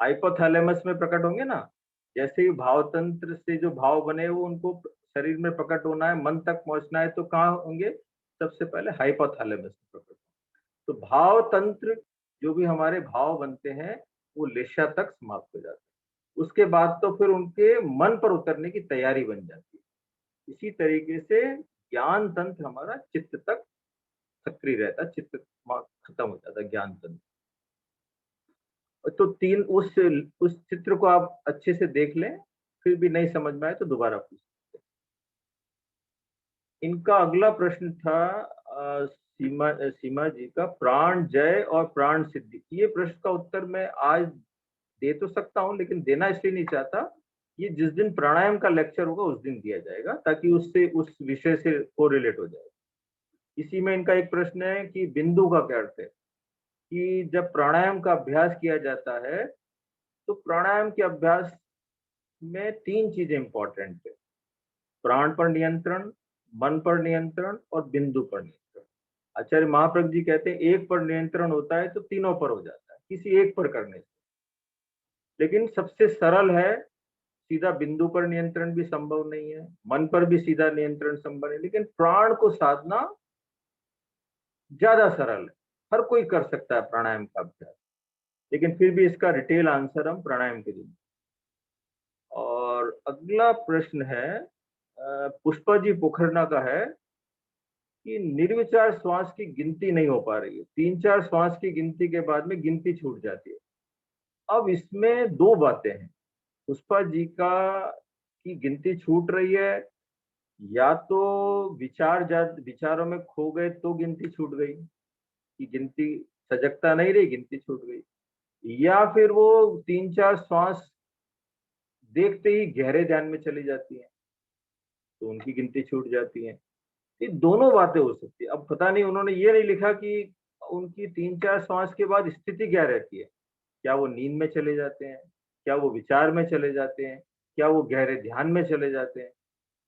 हाइपोथैलेमस में प्रकट होंगे ना, जैसे ही भाव तंत्र से जो भाव बने वो उनको शरीर में प्रकट होना है, मन तक पहुंचना है, तो कहाँ होंगे? सबसे पहले हाइपोथैलेमस में प्रकट होंगे। तो भाव तंत्र जो भी हमारे भाव बनते हैं वो लेश्या तक समाप्त हो जाते हैं। उसके बाद तो फिर उनके मन पर उतरने की तैयारी बन जाती है। इसी तरीके से ज्ञान तंत्र हमारा चित्त तक सक्रिय रहता, चित्त खत्म हो जाता ज्ञान तंत्र। तो 3 उस चित्र को आप अच्छे से देख लें, फिर भी नहीं समझ में आए तो दोबारा पूछ सकते हैं। इनका अगला प्रश्न था सीमा जी का, प्राण जय और प्राण सिद्धि। ये प्रश्न का उत्तर मैं आज दे तो सकता हूं, लेकिन देना इसलिए नहीं चाहता, ये जिस दिन प्राणायाम का लेक्चर होगा उस दिन दिया जाएगा, ताकि उससे उस विषय से कोरिलेट हो जाए। इसी में इनका एक प्रश्न है कि बिंदु का क्या अर्थ है, कि जब प्राणायाम का अभ्यास किया जाता है तो प्राणायाम के अभ्यास में 3 चीजें इंपॉर्टेंट है: प्राण पर नियंत्रण, मन पर नियंत्रण और बिंदु पर नियंत्रण। आचार्य महाप्रज्ञ जी कहते हैं एक पर नियंत्रण होता है तो तीनों पर हो जाता है, किसी एक पर करने से। लेकिन सबसे सरल है, सीधा बिंदु पर नियंत्रण भी संभव नहीं है, मन पर भी सीधा नियंत्रण संभव है, लेकिन प्राण को साधना ज्यादा सरल है, हर कोई कर सकता है प्राणायाम का अभ्यास, लेकिन फिर भी इसका डिटेल आंसर हम प्राणायाम के देंगे। और अगला प्रश्न है पुष्पा जी पोखरना का है कि निर्विचार श्वास की गिनती नहीं हो पा रही है, 3-4 श्वास की गिनती के बाद में गिनती छूट जाती है। अब इसमें दो बातें हैं, पुष्पा जी का की गिनती छूट रही है, या तो विचारों में खो गए तो गिनती छूट गई, कि गिनती सजगता नहीं रही, गिनती छूट गई, या फिर वो 3-4 श्वास देखते ही गहरे ध्यान में चली जाती है तो उनकी गिनती छूट जाती है। ये दोनों बातें हो सकती है। अब पता नहीं, उन्होंने ये नहीं लिखा कि उनकी 3-4 श्वास के बाद स्थिति क्या रहती है, क्या वो नींद में चले जाते हैं, क्या वो विचार में चले जाते हैं, क्या वो गहरे ध्यान में चले जाते हैं।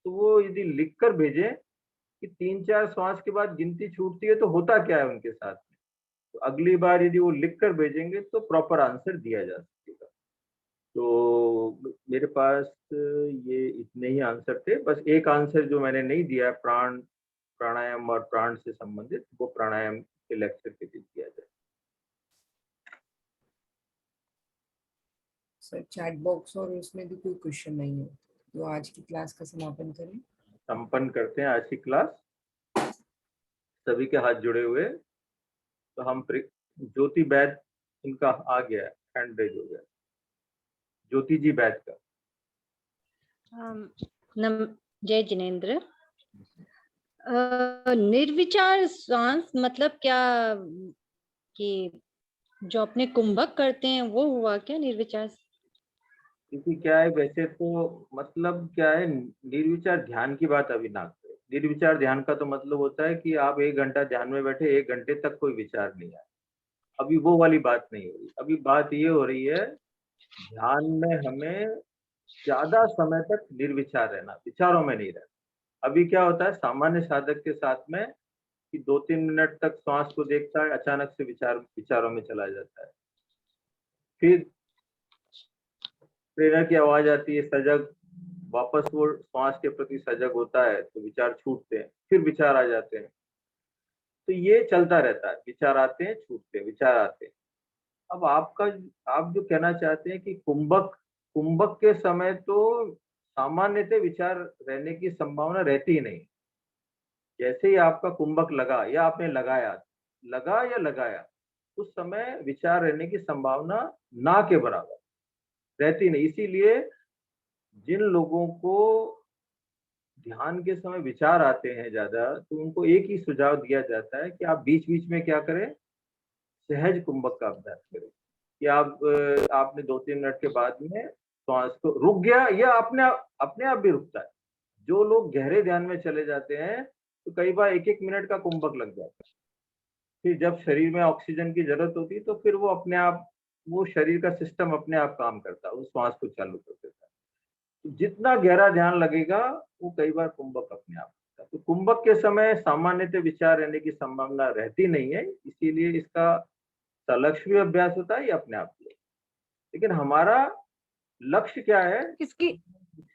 तो वो यदि लिख कर भेजें कि 3-4 श्वास के बाद गिनती छूटती है तो होता क्या है उनके साथ में, तो अगली बार यदि वो लिख कर भेजेंगे तो प्रॉपर आंसर दिया जा सकेगा। तो मेरे पास ये इतने ही आंसर थे, बस एक आंसर जो मैंने नहीं दिया, प्राणायाम और प्राण से संबंधित, वो प्राणायाम के लेक्चर के दिन दिया जाए। सर चैट बॉक्स और उसमें भी कोई क्वेश्चन नहीं है, तो आज की क्लास का समापन करें। संपन्न करते हैं आज की क्लास। सभी के हाथ जुड़े हुए, तो हम ज्योति बैद, इनका आ गया, हैंड रेज हो गया, ज्योति जी बैद का। जय जिनेंद्र। निर्विचार श्वास मतलब क्या, कि जो अपने कुंभक करते हैं वो हुआ क्या निर्विचार? क्योंकि क्या है, वैसे तो मतलब क्या है, निर्विचार ध्यान की बात अभी ना करें। निर्विचार ध्यान का तो मतलब होता है कि आप 1 घंटा ध्यान में बैठे, 1 घंटे तक कोई विचार नहीं आया। अभी वो वाली बात नहीं हो रही, अभी बात ये हो रही है ध्यान में हमें ज्यादा समय तक निर्विचार रहना, विचारों में नहीं रहना। अभी क्या होता है सामान्य साधक के साथ में कि 2-3 मिनट तक श्वास को देखता है, अचानक से विचारों में चला जाता है, फिर ट्रेनर की आवाज आती है सजग, वापस वो श्वास के प्रति सजग होता है तो विचार छूटते हैं, फिर विचार आ जाते हैं। तो ये चलता रहता है, विचार आते हैं, छूटते हैं, विचार आते हैं। अब आप जो कहना चाहते हैं कि कुंभक के समय तो सामान्यतः विचार रहने की संभावना रहती ही नहीं। जैसे ही आपका कुंभक लगा या आपने लगाया, उस समय विचार रहने की संभावना ना के बराबर रहती नहीं। इसीलिए जिन लोगों को ध्यान के समय विचार आते हैं ज्यादा, तो उनको एक ही सुझाव दिया जाता है कि आप बीच बीच में क्या करें, सहज कुंभक का अभ्यास करें, कि आपने 2-3 मिनट के बाद में श्वास को रुक गया, या अपने आप भी रुकता है। जो लोग गहरे ध्यान में चले जाते हैं तो कई बार 1-1 मिनट का कुंभक लग जाता है। फिर जब शरीर में ऑक्सीजन की जरूरत होती है तो फिर वो अपने आप, वो शरीर का सिस्टम अपने आप काम करता है, वो श्वास को चालू कर देता है। तो जितना गहरा ध्यान लगेगा वो कई बार कुंभक अपने आप होता है। तो कुंभक के समय सामान्यतः विचार रहने की संभावना रहती नहीं है, इसीलिए इसका लक्ष्य भी अभ्यास होता है या अपने आप भी। लेकिन हमारा लक्ष्य क्या है, इसकी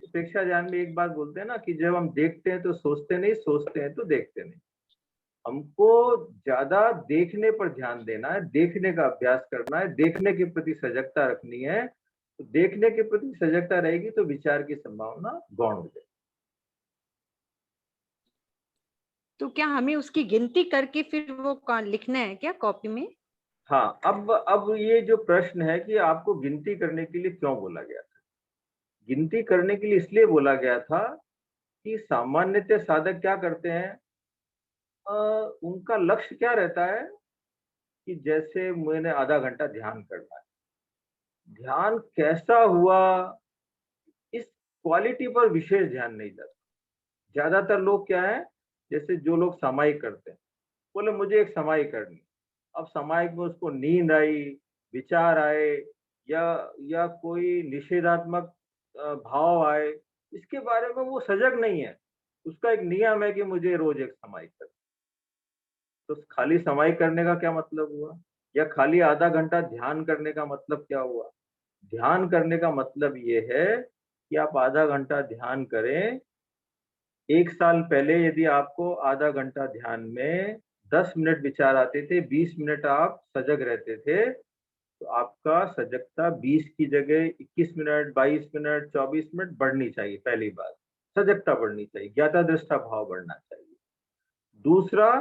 प्रेक्षा ज्ञान में एक बात बोलते हैं ना कि जब हम देखते हैं तो सोचते नहीं, सोचते हैं तो देखते नहीं। हमको ज्यादा देखने पर ध्यान देना है, देखने का अभ्यास करना है, देखने के प्रति सजगता रखनी है। तो देखने के प्रति सजगता रहेगी तो विचार की संभावना गौण हो जाएगी। तो क्या हमें उसकी गिनती करके फिर वो लिखना है क्या कॉपी में? हाँ, अब ये जो प्रश्न है कि आपको गिनती करने के लिए क्यों बोला गया था, गिनती करने के लिए इसलिए बोला गया था कि सामान्यतः साधक क्या करते हैं, उनका लक्ष्य क्या रहता है कि जैसे मैंने आधा घंटा ध्यान करना है, ध्यान कैसा हुआ इस क्वालिटी पर विशेष ध्यान नहीं जाता। ज्यादातर लोग क्या है, जैसे जो लोग सामायिक करते हैं, बोले मुझे एक सामायिक करनी, अब सामायिक में उसको नींद आई, विचार आए, या कोई निषेधात्मक भाव आए, इसके बारे में वो सजग नहीं है। उसका एक नियम है कि मुझे रोज एक सामायिक करना। तो खाली सामायिक करने का क्या मतलब हुआ, या खाली आधा घंटा ध्यान करने का मतलब क्या हुआ? ध्यान करने का मतलब ये है कि आप आधा घंटा ध्यान करें। 1 साल पहले यदि आपको आधा घंटा ध्यान में 10 मिनट विचार आते थे, 20 मिनट आप सजग रहते थे, तो आपका सजगता 20 की जगह 21 मिनट, 22 मिनट, 24 मिनट बढ़नी चाहिए। पहली बात, सजगता बढ़नी चाहिए, ज्ञाता दृष्टा भाव बढ़ना चाहिए। दूसरा,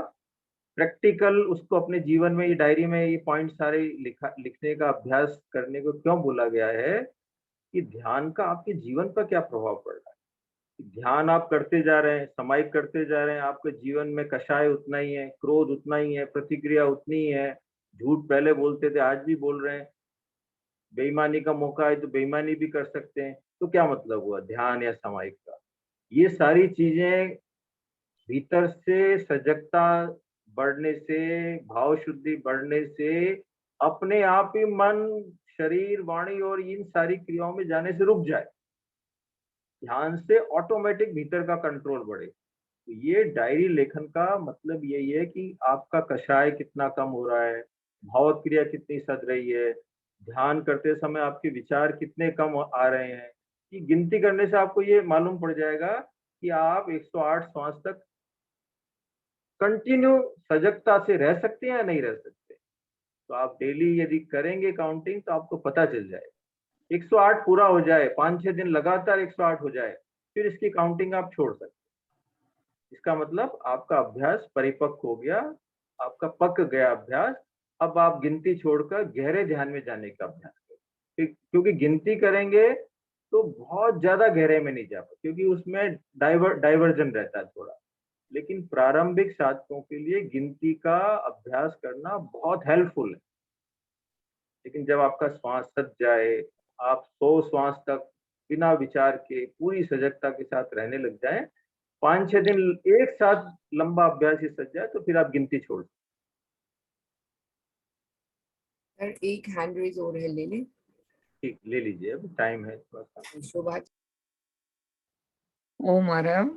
प्रैक्टिकल उसको अपने जीवन में, ये डायरी में ये पॉइंट सारे लिखने का अभ्यास करने को क्यों बोला गया है कि ध्यान का आपके जीवन पर क्या प्रभाव पड़ रहा है। ध्यान आप करते जा रहे हैं, समाहित करते जा रहे हैं, आपके जीवन में कषाय उतना ही है, क्रोध उतना ही है, प्रतिक्रिया उतनी ही है, झूठ पहले बोलते थे आज भी बोल रहे हैं, बेईमानी का मौका है तो बेईमानी भी कर सकते हैं। तो क्या मतलब हुआ ध्यान या समाहित का? ये सारी चीजें भीतर से सजगता बढ़ने से, भाव शुद्धि बढ़ने से अपने आप ही मन, शरीर, वाणी और इन सारी क्रियाओं में जाने से रुक जाए। ध्यान से ऑटोमेटिक भीतर का कंट्रोल बढ़े। तो ये डायरी लेखन का मतलब यही है कि आपका कषाय कितना कम हो रहा है, भाव क्रिया कितनी सध रही है, ध्यान करते समय आपके विचार कितने कम आ रहे हैं। कि गिनती करने से आपको ये मालूम पड़ जाएगा कि आप 108 श्वास तक कंटिन्यू सजगता से रह सकते हैं या नहीं रह सकते। तो आप डेली यदि करेंगे काउंटिंग तो आपको पता चल जाएगा। 108 पूरा हो जाए, 5-6 दिन लगातार 108 हो जाए, फिर इसकी काउंटिंग आप छोड़ सकते हैं। इसका मतलब आपका अभ्यास परिपक्व हो गया, आपका पक गया अभ्यास। अब आप गिनती छोड़कर गहरे ध्यान में जाने का अभ्यास करें। क्योंकि गिनती करेंगे तो बहुत ज्यादा गहरे में नहीं जा पाते, क्योंकि उसमें डाइवर्जन रहता है थोड़ा। लेकिन प्रारंभिक साधकों के लिए गिनती का अभ्यास करना बहुत हेल्पफुल है। लेकिन जब आपका श्वास सज जाए, आप 100 श्वास तक बिना विचार के पूरी सजगता के साथ रहने लग जाएं, 5-6 दिन एक साथ लंबा अभ्यास ही सज जाए, तो फिर आप गिनती छोड़। सर एक हैंड रेज और है, ले लें? ठीक, ले लीजिए, अभी टाइम है थोड़ा सा। शोभा ओ महाराज,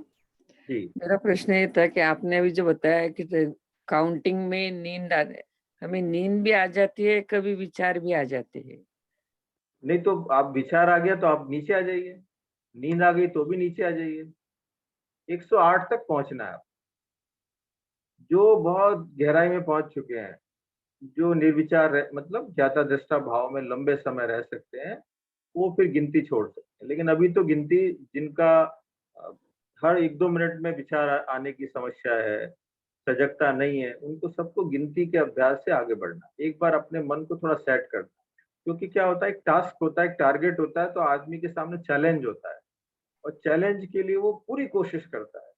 जी, मेरा प्रश्न ये था कि आपने अभी जो बताया कि काउंटिंग में नींद हमें नींद भी आ जाती है, कभी विचार भी आ जाते हैं। नहीं तो आप विचार आ गया तो आप नीचे आ जाइए, नींद आ गई तो भी नीचे आ जाइए। 108 तक पहुंचना है। जो बहुत गहराई में पहुंच चुके हैं, जो निर्विचार मतलब ज्ञाता दृष्टा भाव में लंबे समय रह सकते हैं, वो फिर गिनती छोड़ सकते हैं। लेकिन अभी तो गिनती, जिनका हर 1-2 मिनट में विचार आने की समस्या है, सजगता नहीं है, उनको सबको गिनती के अभ्यास से आगे बढ़ना। एक बार अपने मन को थोड़ा सेट करना। क्योंकि क्या होता है, एक टास्क होता है, एक टारगेट होता है, तो आदमी के सामने चैलेंज होता है, और चैलेंज के लिए वो पूरी कोशिश करता है।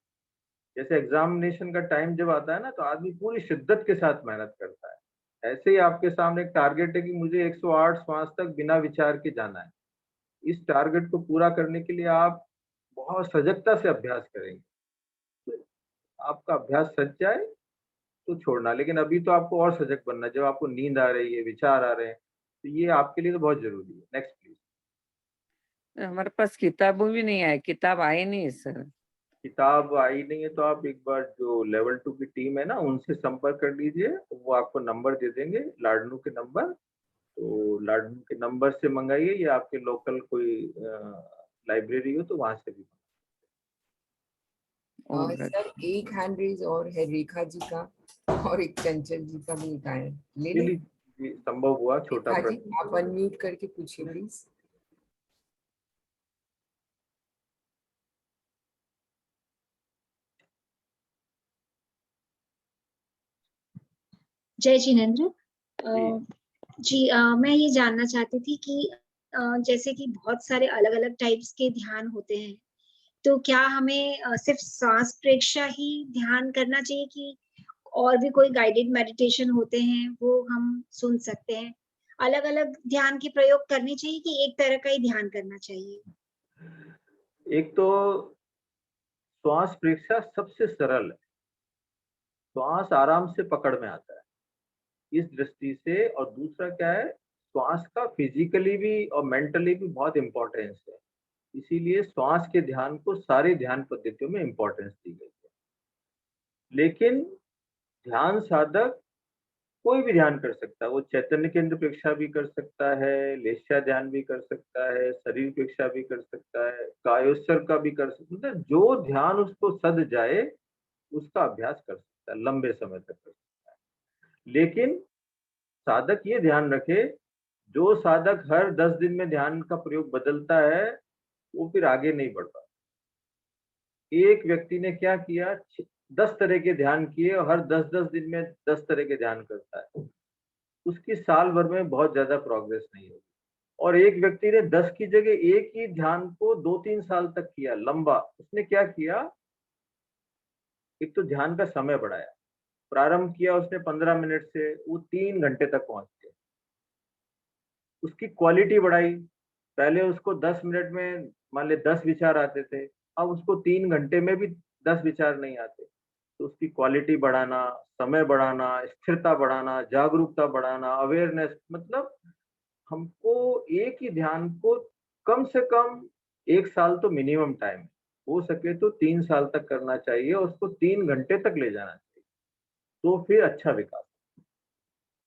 जैसे एग्जामिनेशन का टाइम जब आता है ना, तो आदमी पूरी शिद्दत के साथ मेहनत करता है। ऐसे ही आपके सामने एक टारगेट है कि मुझे 108 श्वास तक बिना विचार के जाना है। इस टारगेट को पूरा करने के लिए आप बहुत सजगता से अभ्यास करेंगे। तो आपका अभ्यास सज जाए तो छोड़ना। लेकिन अभी तो आपको और सजग बनना है। जब आपको नींद आ रही है, विचार आ रहे हैं, तो ये आपके लिए तो बहुत जरूरी है। Next please. हमारे पास किताबों भी नहीं आए, किताब आई नहीं सर। किताब आई नहीं है तो आप एक बार जो लेवल 2 की टीम है ना, उनसे संपर्क कर लीजिए। वो आपको नंबर दे देंगे, लाडनू के नंबर। तो लाडनू के नंबर से मंगाइए, या आपके लोकल कोई लाइब्रेरी हो तो वहां से भी। सर एक हैंड रेज और है, रेखा जी का और एक चंचल जी का भी है, ले लें? संभव हुआ छोटा रेखा जी, प्रश्न। आप अनम्यूट करके पूछिए प्लीज। जय जिनेन्द्र। जी, जी, मैं ये जानना चाहती थी कि जैसे कि बहुत सारे अलग अलग टाइप्स के ध्यान होते हैं, तो क्या हमें सिर्फ सांस प्रेक्षा ही ध्यान करना चाहिए कि और भी कोई गाइडेड मेडिटेशन होते हैं वो हम सुन सकते हैं? अलग अलग ध्यान के प्रयोग करने चाहिए कि एक तरह का ही ध्यान करना चाहिए? एक तो श्वास प्रेक्षा सबसे सरल है। श्वास आराम से पकड़ में आता है इस दृष्टि से। और दूसरा क्या है, श्वास का फिजिकली भी और मेंटली भी बहुत इंपॉर्टेंस है। इसीलिए श्वास के ध्यान को सारे ध्यान पद्धतियों में इंपॉर्टेंस दी गई है। लेकिन ध्यान साधक कोई भी ध्यान कर सकता है। वो चैतन्य केंद्र प्रेक्षा भी कर सकता है, लेस्या ध्यान भी कर सकता है, शरीर प्रेक्षा भी कर सकता है, कायोत्सर का भी कर सकता है। मतलब जो ध्यान उसको सध जाए उसका अभ्यास कर सकता है, लंबे समय तक कर सकता है। लेकिन साधक ये ध्यान रखे, जो साधक हर 10 दिन में ध्यान का प्रयोग बदलता है वो फिर आगे नहीं बढ़ पाता। एक व्यक्ति ने क्या किया, 10 तरह के ध्यान किए और हर 10-10 दिन में 10 तरह के ध्यान करता है, उसकी साल भर में बहुत ज्यादा प्रोग्रेस नहीं होगी। और एक व्यक्ति ने 10 की जगह एक ही ध्यान को 2-3 साल तक किया लंबा, उसने क्या किया, एक तो ध्यान का समय बढ़ाया। प्रारंभ किया उसने 15 मिनट से, वो 3 घंटे तक पहुंच गया। उसकी क्वालिटी बढ़ाई, पहले उसको 10 मिनट में मान ले 10 विचार आते थे, अब उसको 3 घंटे में भी 10 विचार नहीं आते। तो उसकी क्वालिटी बढ़ाना, समय बढ़ाना, स्थिरता बढ़ाना, जागरूकता बढ़ाना, अवेयरनेस, मतलब हमको एक ही ध्यान को कम से कम 1 साल तो मिनिमम टाइम, हो सके तो 3 साल तक करना चाहिए और उसको 3 घंटे तक ले जाना चाहिए, तो फिर अच्छा विकास।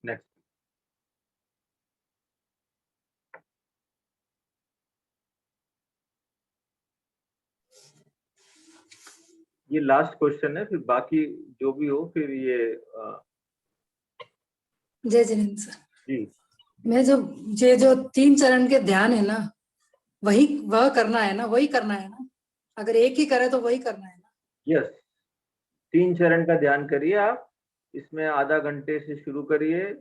नेक्स्ट। ये लास्ट क्वेश्चन है, फिर बाकी जो भी हो फिर ये जय जिनेन्द्र सर, जी। मैं जो 3 चरण के ध्यान है ना, वह करना है ना, वही करना है ना, अगर एक ही करे तो वही करना है ना। यस, 3 चरण का ध्यान करिए आप, इसमें आधा घंटे से शुरू करिए,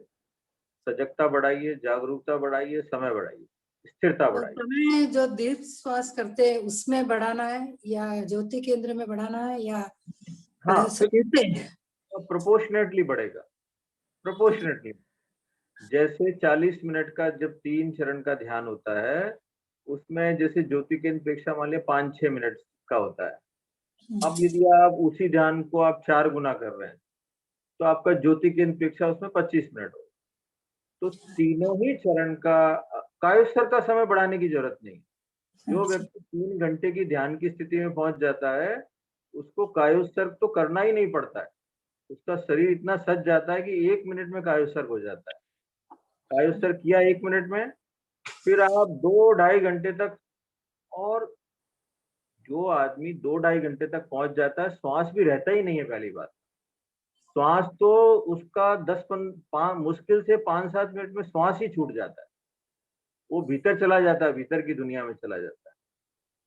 सजगता बढ़ाइए, जागरूकता बढ़ाइए, समय बढ़ाइए, स्थिरता बढ़ाइए। समय जो दीर्घ श्वास करते हैं उसमें बढ़ाना है या ज्योति केंद्र में बढ़ाना है या हाँ, प्रोपोर्शनेटली बढ़ेगा, प्रोपोर्शनेटली। जैसे 40 मिनट का जब 3 चरण का ध्यान होता है, उसमें जैसे ज्योति केंद्र प्रेक्षा मान लिया 5-6 मिनट का होता है। अब यदि आप उसी ध्यान को आप 4 गुना कर रहे हैं तो आपका ज्योति केंद्र प्रेक्षा उसमें 25 मिनट हो। तो तीनों ही चरण का कायोस्तर का समय बढ़ाने की जरूरत नहीं। जो व्यक्ति 3 घंटे की ध्यान की स्थिति में पहुंच जाता है, उसको कायोस्तर तो करना ही नहीं पड़ता है, उसका शरीर इतना सज जाता है कि 1 मिनट में कायोस्तर हो जाता है। कायोस्तर किया 1 मिनट में, फिर आप 2-2.5 घंटे तक, और जो आदमी 2-2.5 घंटे तक पहुंच जाता है, श्वास भी रहता ही नहीं है। पहली बात, श्वास तो उसका 10-5 मुश्किल से 5-7 मिनट में श्वास ही छूट जाता है, वो भीतर चला जाता है, भीतर की दुनिया में चला जाता है।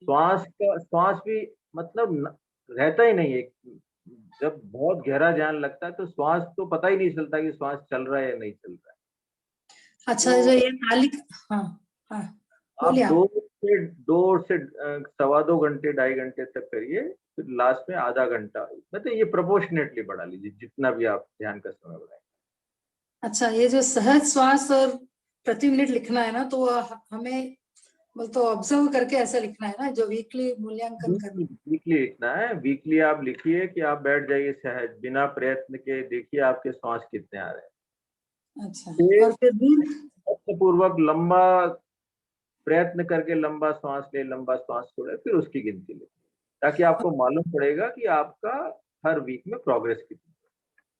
श्वास भी मतलब रहता ही नहीं है। जब बहुत गहरा ध्यान लगता है तो श्वास तो पता ही नहीं चलता कि श्वास चल रहा है या नहीं चल रहा है। अच्छा, जो ये नालिक, हाँ हाँ, आप 2 से 2.25 घंटे 2.5 घंटे तक करिए, फिर लास्ट में आधा घंटा, मतलब ये प्रोपोर्शनेटली बढ़ा लीजिए जितना भी आप ध्यान का समय बढ़ाएं। अच्छा, ये जो सहज श्वास और प्रति मिनट लिखना है ना, तो हमें तो ऑब्जर्व करके ऐसा लिखना है ना, जो वीकली मूल्यांकन करना। वीकली लिखना है, वीकली आप लिखिए कि आप बैठ जाइए सहज, बिना प्रयत्न के देखिए आपके श्वास कितने आ रहे हैं। अच्छा, और फिर पूर्वक लंबा प्रयत्न करके लंबा श्वास ले, लंबा श्वास छोड़े, फिर उसकी गिनती ले, ताकि आपको मालूम पड़ेगा कि आपका हर वीक में प्रोग्रेस कितनी।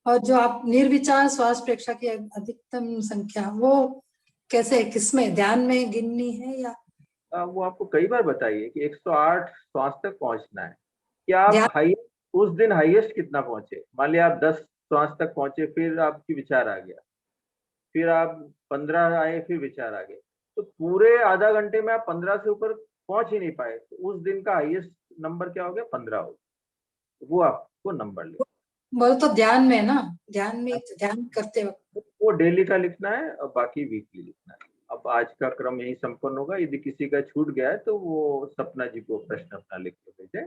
और जो आप निर्विचार श्वास प्रेक्षा की अधिकतम संख्या, वो कैसे, किसमें, ध्यान में गिननी है या वो आपको कई बार बताइए कि 108 श्वास तक पहुंचना है। क्या आप उस दिन हाईएस्ट कितना पहुंचे? मान लिया आप 10 श्वास तक पहुंचे, फिर आपकी विचार आ गया, फिर आप 15 आए, फिर विचार आ गए, तो पूरे आधा घंटे में आप 15 से ऊपर पहुंच ही नहीं पाए, तो उस दिन का हाईएस्ट नंबर क्या हो गया? 15 हो गया। वो आपको नंबर ले, बोल तो ध्यान में ना, ध्यान करते वक्त वो डेली का लिखना है और बाकी वीकली लिखना है। अब आज का क्रम यही संपन्न होगा। यदि किसी का छूट गया है तो वो सपना जी को प्रश्न अपना लिख के भेजे।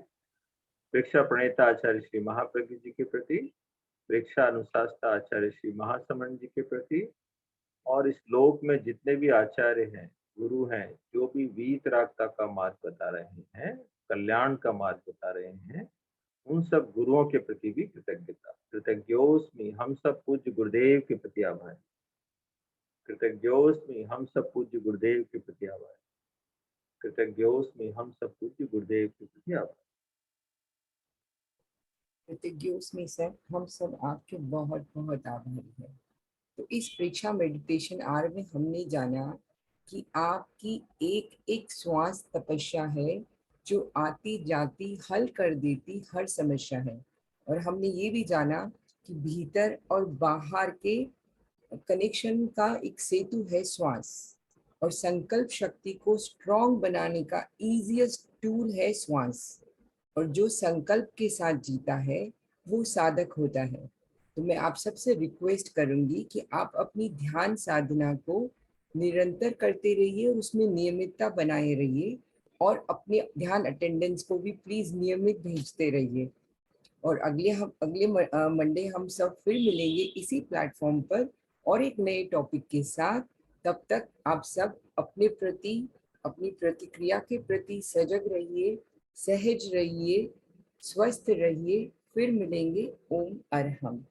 प्रेक्षा प्रणेता आचार्य श्री महाप्रज्ञ जी के प्रति, प्रेक्षा अनुशासता आचार्य श्री महासमण जी के प्रति, और इस लोक में जितने भी आचार्य हैं, गुरु हैं, जो भी वीतरागता का मार्ग बता रहे हैं, कल्याण का मार्ग बता रहे हैं, उन सब गुरुओं के प्रति भी कृतज्ञता। कृतज्ञोस्मि, हम सब पूज्य गुरुदेव के प्रति आभार। कृतज्ञोस्मि, हम सब पूज्य गुरुदेव के प्रति आभार। कृतज्ञोस्मि, हम सब पूज्य गुरुदेव के प्रति आभार। कृतज्ञोस्मि सर, हम सब आपके बहुत बहुत आभारी हैं। तो इस प्रेक्षा मेडिटेशन आवर में हमने जाना कि आपकी एक एक श्वास तपस्या है जो आती जाती हल कर देती हर समस्या है। और हमने ये भी जाना कि भीतर और बाहर के कनेक्शन का एक सेतु है श्वास, और संकल्प शक्ति को स्ट्रॉन्ग बनाने का इजीएस्ट टूल है श्वास, और जो संकल्प के साथ जीता है वो साधक होता है। तो मैं आप सबसे रिक्वेस्ट करूंगी कि आप अपनी ध्यान साधना को निरंतर करते रहिए, उसमें नियमितता बनाए रहिए, और अपने ध्यान अटेंडेंस को भी प्लीज नियमित भेजते रहिए। और अगले मंडे हम सब फिर मिलेंगे इसी प्लेटफॉर्म पर और एक नए टॉपिक के साथ। तब तक आप सब अपने प्रति, अपनी प्रतिक्रिया के प्रति सजग रहिए, सहज रहिए, स्वस्थ रहिए। फिर मिलेंगे। ओम अरहम।